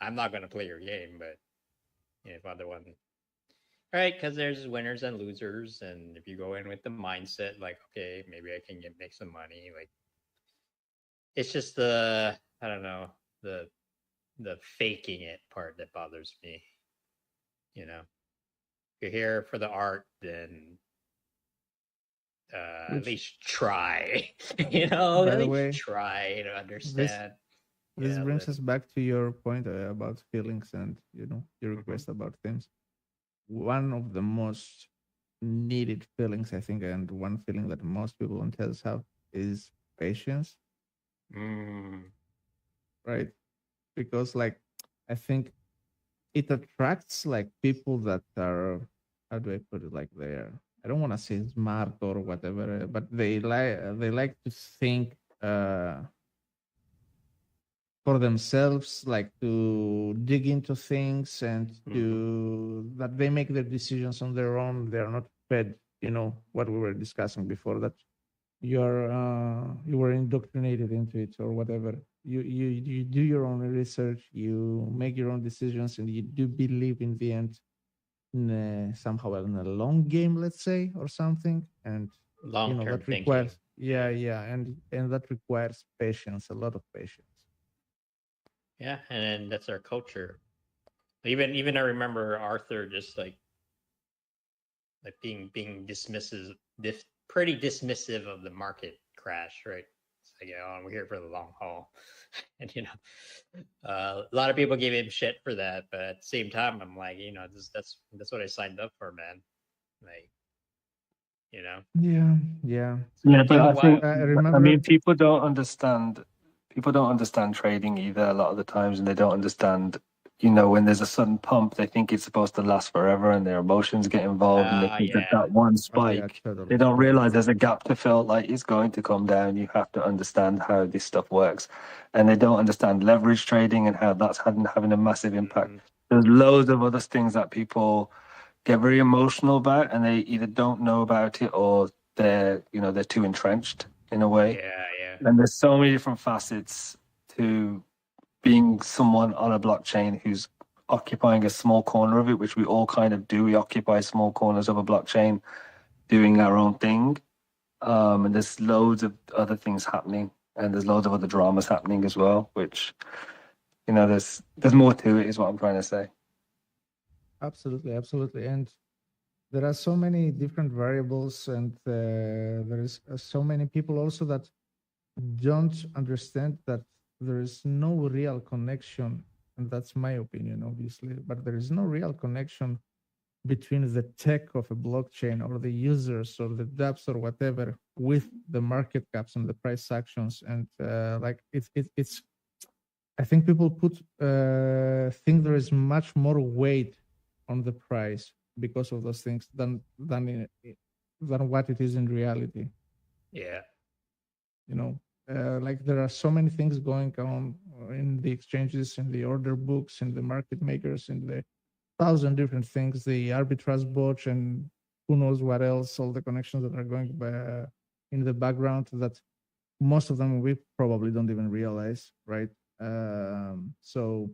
I'm not going to play your game, but if other one, right? Because there's winners and losers, and if you go in with the mindset like, okay, maybe I can make some money, like it's just I don't know, the faking it part that bothers me. If you're here for the art, then at least try. At the least way, try to understand. This brings us back to your point about feelings and your request about things. One of the most needed feelings, I think, and one feeling that most people on TES have is patience. Right? Because I think it attracts people that are, how do I put it, I don't want to say smart or whatever, but they like to think for themselves, like to dig into things and to that they make their decisions on their own. They're not fed, what we were discussing before, that you were indoctrinated into it or whatever. You do your own research, you make your own decisions, and you do believe in the end somehow in a long game, let's say, or something. And long-term that requires thinking. And that requires patience, a lot of patience. Yeah, and that's our culture. Even I remember Arthur just like being dismissive, pretty dismissive of the market crash, right? It's like, we're here for the long haul, and a lot of people gave him shit for that, but at the same time, I'm like, that's what I signed up for, man. Like, Yeah. Yeah, but I think, I remember. I mean, people don't understand trading either a lot of the times, and they don't understand, when there's a sudden pump, they think it's supposed to last forever, and their emotions get involved, and they think that one spike, totally. they don't realize there's a gap to fill. Like, it's going to come down. You have to understand how this stuff works, and they don't understand leverage trading and how that's having a massive impact. There's loads of other things that people get very emotional about, and they either don't know about it or they're too entrenched in a way. Yeah. And there's so many different facets to being someone on a blockchain who's occupying a small corner of it, which we all kind of do. We occupy small corners of a blockchain doing our own thing. And there's loads of other things happening, and there's loads of other dramas happening as well, which, there's more to it, is what I'm trying to say. Absolutely. And there are so many different variables, and there is so many people also that don't understand that there is no real connection, and that's my opinion, obviously, but there is no real connection between the tech of a blockchain or the users or the dApps or whatever with the market caps and the price actions. And like it's I think people think there is much more weight on the price because of those things than what it is in reality. Yeah. You know, like there are so many things going on in the exchanges, in the order books, in the market makers, in the thousand different things, the arbitrage bots, and who knows what else, all the connections that are going by, in the background that most of them we probably don't even realize, right? So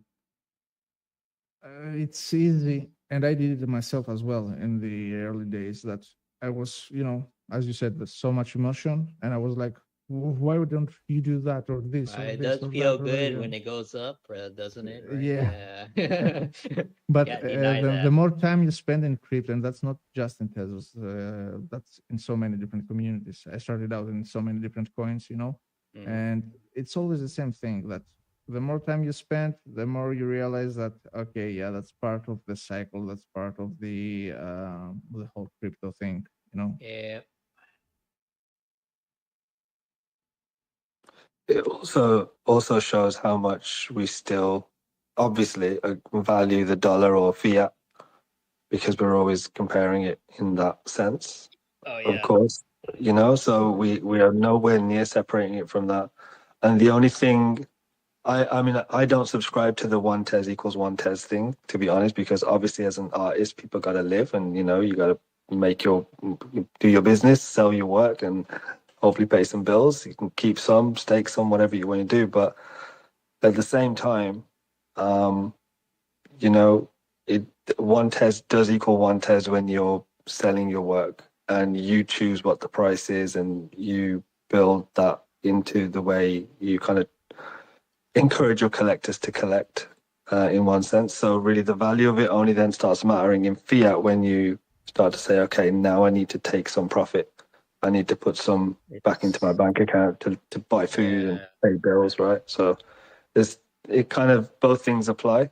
it's easy, and I did it myself as well in the early days. That I was, as you said, there's so much emotion, and I was like, why don't you do that or this or It this does or feel that? good when it goes up, doesn't it? Right? Yeah. Yeah. But Can't deny the that. more time you spend in crypto, and that's not just in Tezos, that's in so many different communities. I started out in so many different coins, Mhm. and it's always the same thing that the more time you spend, the more you realize that, okay, yeah, that's part of the cycle. That's part of the whole crypto thing, Yeah. It also shows how much we still obviously value the dollar or fiat because we're always comparing it in that sense, Oh of yeah. course, so we are nowhere near separating it from that. And the only thing I mean, I don't subscribe to the one Tez equals one Tez thing, to be honest, because obviously as an artist, people got to live and, you got to do your business, sell your work and hopefully pay some bills. You can keep some, stake some, whatever you want to do. But at the same time, you know, it one Tez does equal one Tez when you're selling your work and you choose what the price is and you build that into the way you kind of encourage your collectors to collect in one sense. So really the value of it only then starts mattering in fiat when you start to say, okay, now I need to take some profit. I need to put some back into my bank account to buy food and pay bills, right? So it kind of both things apply.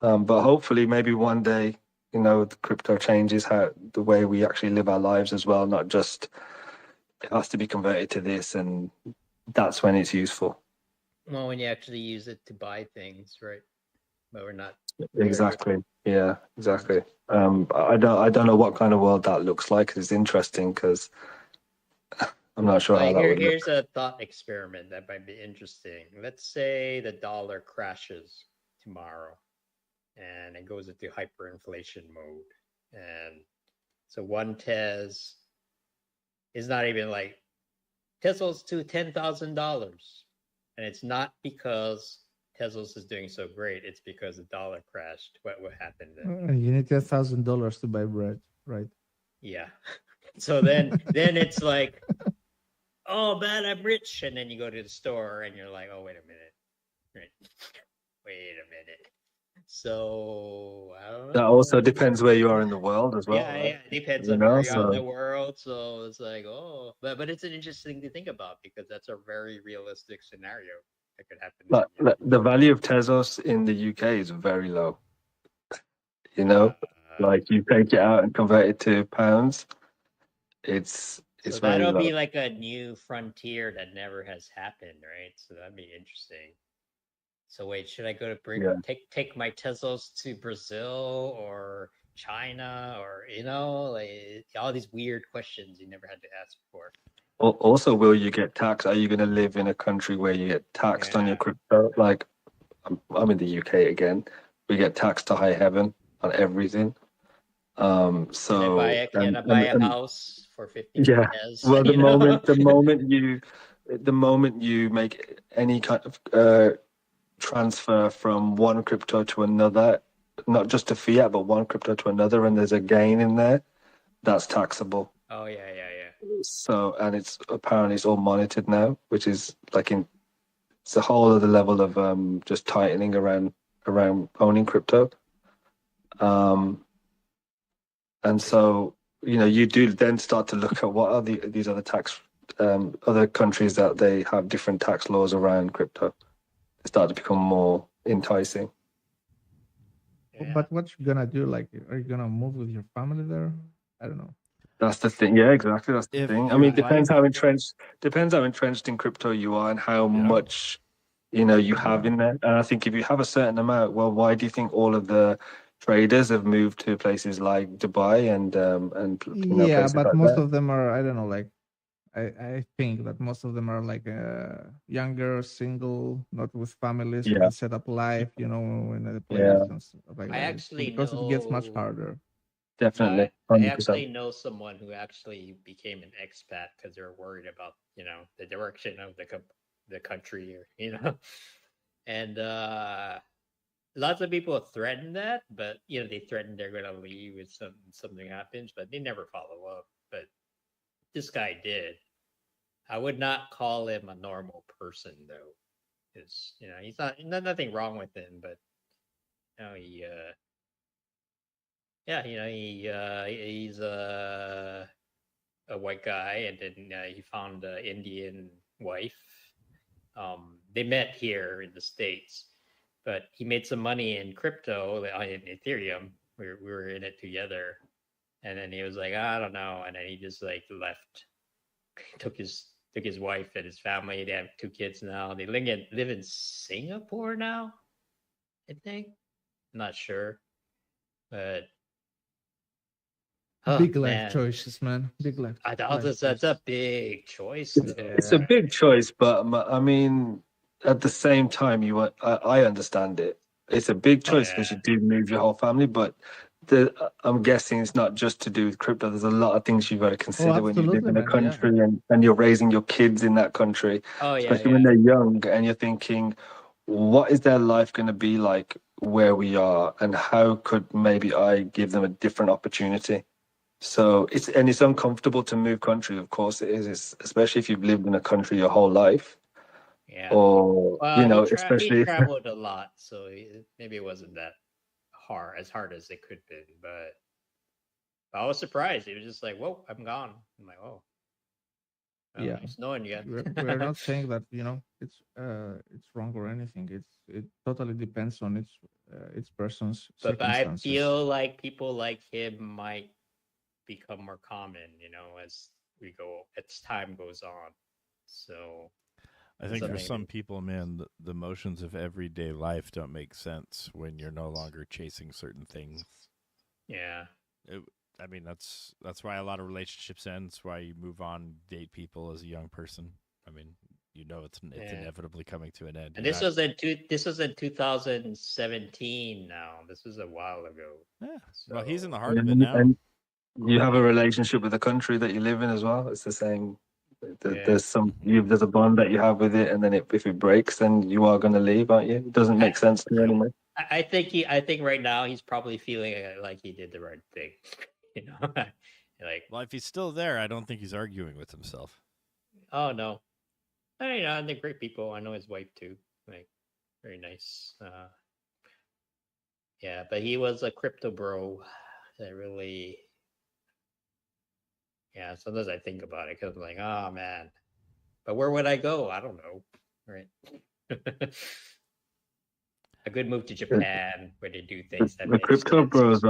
But hopefully maybe one day, the crypto changes the way we actually live our lives as well, not just it has to be converted to this and that's when it's useful. Well, when you actually use it to buy things, right? But we're not Exactly. Yeah, exactly. I don't know what kind of world that looks like. It's interesting because I'm not sure how that would look. Here's a thought experiment that might be interesting. Let's say the dollar crashes tomorrow and it goes into hyperinflation mode. And so one Tez is not even like Tesla's to $10,000. And it's not because Tezos is doing so great. It's because the dollar crashed. What happened then? You need $10,000 to buy bread, right? Yeah. So then it's like, oh man, I'm rich. And then you go to the store and you're like, oh, wait a minute. Right. Wait a minute. So I don't know. That also depends where you are in the world as well. Yeah, right? it depends on where you are in the world. So it's like, oh, but it's an interesting thing to think about because that's a very realistic scenario that could happen. But the value of Tezos in the UK is very low. Like you take it out and convert it to pounds, it's so very that'll low. be like a new frontier that never has happened, right? So that'd be interesting. So wait, should I go to take my Tezos to Brazil or China or like all these weird questions you never had to ask before? Also, will you get taxed? Are you going to live in a country where you get taxed on your crypto? Like I'm in the UK again. We get taxed to high heaven on everything. So can I buy a house for 50? Yeah. Well, the moment you make any kind of transfer from one crypto to another, not just to fiat, but one crypto to another, and there's a gain in there, that's taxable. Oh yeah. So, and it's apparently it's all monitored now, which is it's a whole other level of just tightening around owning crypto. And so, you do then start to look at what are these other other countries that they have different tax laws around crypto. They start to become more enticing. Yeah. But what you gonna do? Like, are you gonna move with your family there? I don't know. That's the thing. Yeah, exactly. That's the If thing. I your mean, life, depends how entrenched in crypto you are and how yeah, much you have Yeah. in there. And I think if you have a certain amount, well, why do you think all of the traders have moved to places like Dubai and Yeah, places but like most that? of them are, I don't know, like I think that most of them are like younger, single, not with families, Yeah, with set up life, in the place yeah, and stuff like I that. actually Because it gets much know. harder. No, definitely, I 100%. actually know someone who actually became an expat because they're worried about the direction of the country, or and lots of people threaten that, but they threaten they're going to leave if something happens, but they never follow up. But this guy did. I would not call him a normal person though, because he's not nothing wrong with him, but he yeah, he's a white guy, and then he found an Indian wife. They met here in the States, but he made some money in crypto, in Ethereum. We were in it together, and then he was like, I don't know, and then he just like left, took his wife and his family. They have 2 kids now. They live in Singapore now, I think. I'm not sure, but oh Big life man, choices, man. Big life. I thought Life that's a choices. big choice, though. It's a Yeah. big choice, but I mean, at the same time, I understand it. It's a big choice Yeah. because you do move your whole family, but I'm guessing it's not just to do with crypto. There's a lot of things you've got to Oh, consider when you live absolutely, in a man. Yeah. country and you're raising your kids in that country, Oh yeah, especially when yeah. they're young and you're thinking, what is their life going to be like where we are, and how could maybe I give them a different opportunity? So it's uncomfortable to move country, of course it is, especially if you've lived in a country your whole life, Yeah. or Well, he especially traveled a lot, so maybe it wasn't that as hard as it could be. But I was surprised. He was just like, "Whoa, I'm gone." I'm like, "Oh, well, Yeah. it's snowing again." We're not saying that, it's wrong or anything. It totally depends on its person's but I circumstances. feel like people like him might become more common, as time goes on. So I that's think for something. some people, man, the motions of everyday life don't make sense when you're no longer chasing certain things. Yeah. I mean, that's why a lot of relationships end. It's why you move on, date people as a young person. I mean, it's Yeah. inevitably coming to an end. And this was in 2017. Now this was a while ago. Yeah. So, Well, he's in the heart of it now. and you have a relationship with the country that you live in as well. It's the same. yeah. There's a bond that you have with it, and then if it breaks, then you are going to leave, aren't you? It doesn't make sense to you anyway. I think right now he's probably feeling like he did the right thing. Like, Well, if he's still there, I don't think he's arguing with himself. oh no, they're great people. I know his wife too. Like, very nice. Yeah, but he was a crypto bro. That really, yeah. Sometimes I think about it because I'm like, oh man, but where would I go? I don't know. Right. A good move to Japan where they do things that The makes crypto sense. bros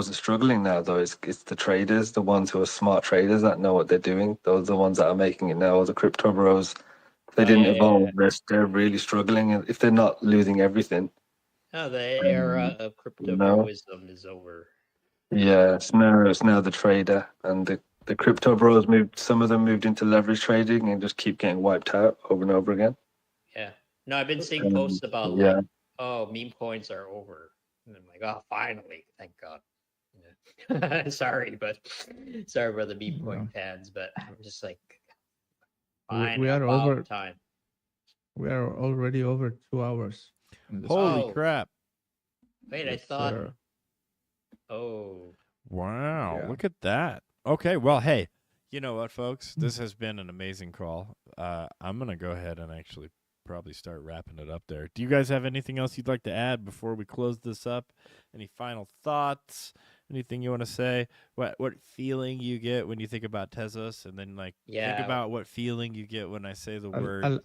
are struggling now though. It's the traders, the ones who are smart traders that know what they're doing. Those are the ones that are making it now. The crypto bros, if they didn't evolve, they're really struggling. If they're not losing everything. Oh, the era of crypto No. broism is over. Yeah, it's now the trader, and the crypto bros moved. Some of them moved into leverage trading and just keep getting wiped out over and over again. Yeah. No, I've been seeing posts about yeah. like, oh, meme coins are over. And I'm like, oh, finally, thank God. Yeah. sorry for the meme coin fans, but I'm just like, fine, we are about over time. We are already over 2 hours. Holy crap. Wait, Yes, I thought. sir. Oh. Wow. Yeah. Look at that. Okay. Well, hey, you know what, folks? This has been an amazing call. I'm going to go ahead and actually probably start wrapping it up there. Do you guys have anything else you'd like to add before we close this up? Any final thoughts? Anything you want to say? What feeling you get when you think about Tezos? And then think about what feeling you get when I say the word.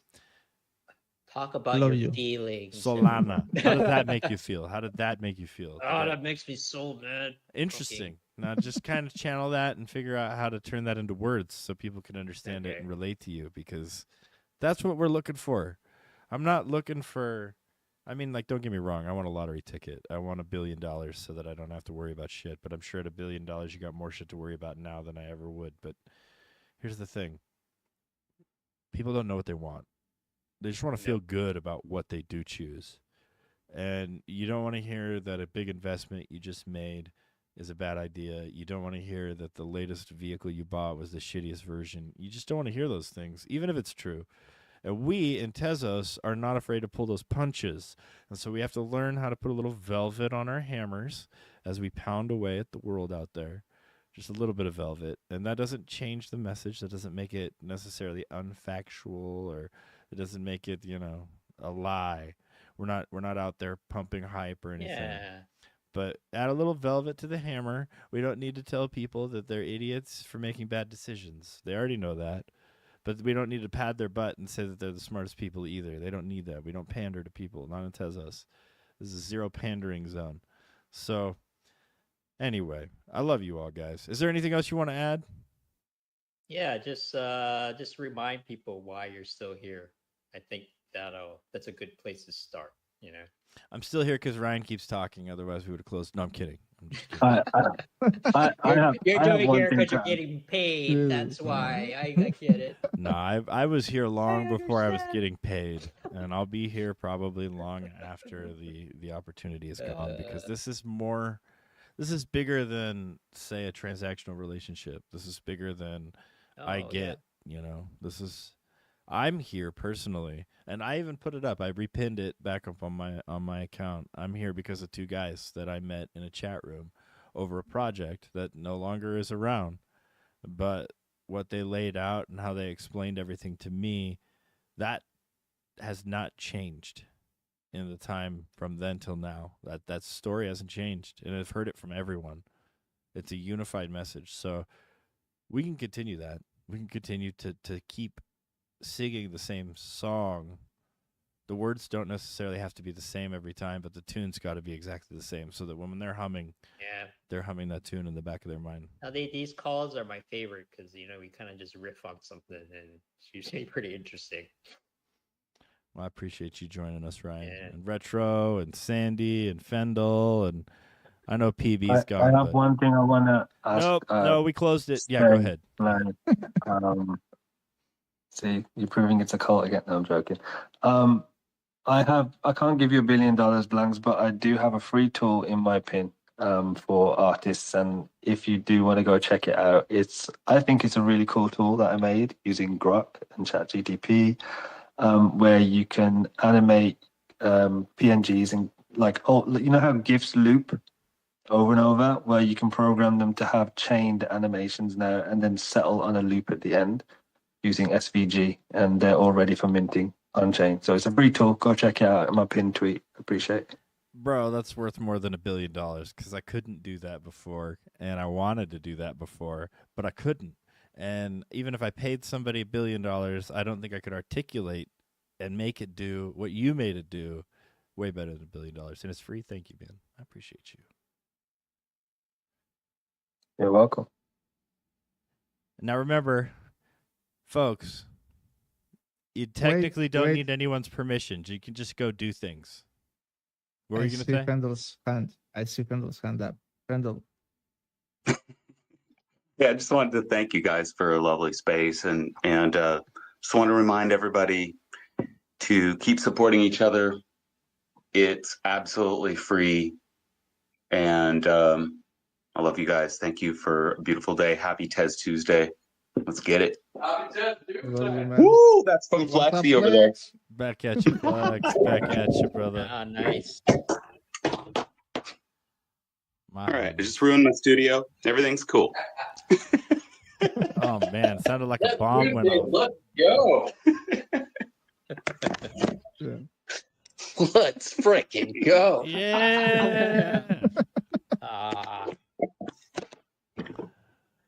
Talk about Love your you. feelings. Solana. How did that make you feel? How did that make you feel? Oh, that makes me so mad. Interesting. Now just kind of channel that and figure out how to turn that into words so people can understand it Okay. and relate to you, because that's what we're looking for. I'm not looking for, I mean, like, don't get me wrong. I want a lottery ticket. I want $1 billion so that I don't have to worry about shit. But I'm sure at $1 billion, you got more shit to worry about now than I ever would. But here's the thing. People don't know what they want. They just want to feel good about what they do choose. And you don't want to hear that a big investment you just made is a bad idea. You don't want to hear that the latest vehicle you bought was the shittiest version. You just don't want to hear those things, even if it's true. And we in Tezos are not afraid to pull those punches. And so we have to learn how to put a little velvet on our hammers as we pound away at the world out there. Just a little bit of velvet. And that doesn't change the message. That doesn't make it necessarily unfactual, or it doesn't make it, a lie. We're not out there pumping hype or anything. Yeah. But add a little velvet to the hammer. We don't need to tell people that they're idiots for making bad decisions. They already know that. But we don't need to pad their butt and say that they're the smartest people either. They don't need that. We don't pander to people, not in Tezos. This is a zero pandering zone. So, anyway, I love you all, guys. Is there anything else you want to add? Yeah, just remind people why you're still here. I think that's a good place to start, I'm still here because Ryan keeps talking. Otherwise, we would have closed. No, I'm kidding. I'm just kidding. You're I have doing one here thing because to you're add. getting paid. That's why. I get it. No, I was here long before I was getting paid, and I'll be here probably long after the opportunity is gone, because this is bigger than, say, a transactional relationship. This is bigger than I get, I'm here personally, and I even put it up. I repinned it back up on my account. I'm here because of two guys that I met in a chat room over a project that no longer is around. But what they laid out and how they explained everything to me, that has not changed in the time from then till now. That story hasn't changed, and I've heard it from everyone. It's a unified message. So we can continue that. We can continue to keep singing the same song. The words don't necessarily have to be the same every time, but the tune's got to be exactly the same, so that when they're humming, they're humming that tune in the back of their mind. Now these calls are my favorite because we kind of just riff on something, and it's usually pretty interesting. Well, I appreciate you joining us, Ryan, and Retro, and Sandy, and Fendel, and I know PB's gone. I have one thing I want to ask. No, we closed it. Yeah, go ahead. See, you're proving it's a cult again. No, I'm joking. I can't give you $1 billion blanks, but I do have a free tool in my pin for artists, and if you do want to go check it out, I think it's a really cool tool that I made using Grok and ChatGPT, where you can animate PNGs and how GIFs loop over and over, where you can program them to have chained animations now and then settle on a loop at the end using SVG, and they're all ready for minting on chain. So it's a free tool. Go check it out in my pinned tweet. Appreciate it. Bro, that's worth more than $1 billion, because I couldn't do that before, and I wanted to do that before, but I couldn't. And even if I paid somebody $1 billion, I don't think I could articulate and make it do what you made it do way better than $1 billion. And it's free. Thank you, man. I appreciate you. You're welcome. Now remember, folks, you technically don't need anyone's permission. You can just go do things. What were you going to say? Pendel's hand. I see Pendel's hand up. Pendel. Yeah, I just wanted to thank you guys for a lovely space, and just want to remind everybody to keep supporting each other. It's absolutely free, and I love you guys. Thank you for a beautiful day. Happy Tez Tuesday. Let's get it. Happy Tez Tuesday. Woo! That's from Flexi over there. Back at you, Flex. Back at you, brother. Ah, nice. All right, I just ruined my studio. Everything's cool. Oh man, it sounded like a bomb went off. Let's go. Let's freaking go. Yeah.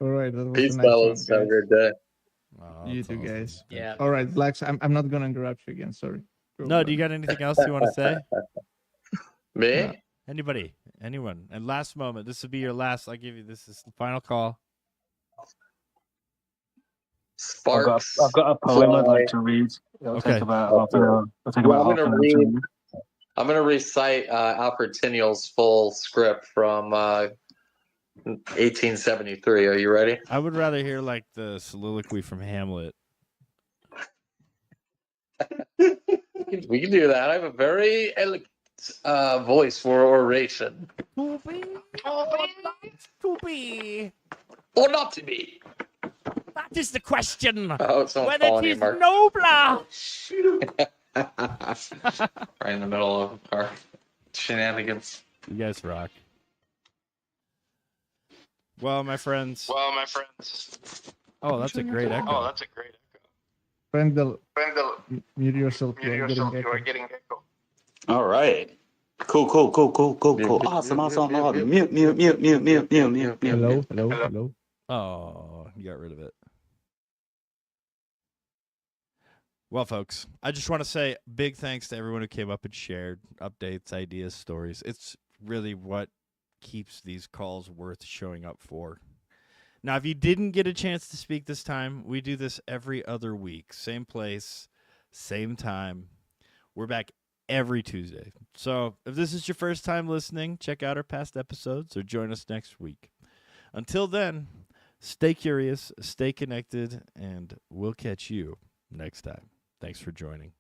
All right. That was Peace, a nice fellas. one, Have a good day. Oh, you that's too, awesome. guys. Yeah. All right, Blacks. I'm not gonna interrupt you again. Sorry. No, do you got anything else you want to say? Me? Yeah. Anybody? Anyone? And last moment. This will be your last. I'll give you this is the final call. Sparks. I've got a poem I'd fly. like to read. It'll Okay. take about half an hour. It'll take Well, about half an hour to read. I'm going to recite Alfred Teniel's full script from 1873. Are you ready? I would rather hear like the soliloquy from Hamlet. We can do that. I have a very elegant voice for oration. To be. Or not to be. That is the question. Oh, someone's Whether calling it you, is Mark. nobler. Right in the middle of our shenanigans. You guys rock. Well, my friends. Oh, that's a great echo. Brendel, mute yourself. You are getting echo. All right. Cool. Awesome. Mute. Hello. Oh, you got rid of it. Well, folks, I just want to say big thanks to everyone who came up and shared updates, ideas, stories. It's really what keeps these calls worth showing up for. Now, if you didn't get a chance to speak this time, we do this every other week. Same place, same time. We're back every Tuesday. So if this is your first time listening, check out our past episodes or join us next week. Until then, stay curious, stay connected, and we'll catch you next time. Thanks for joining.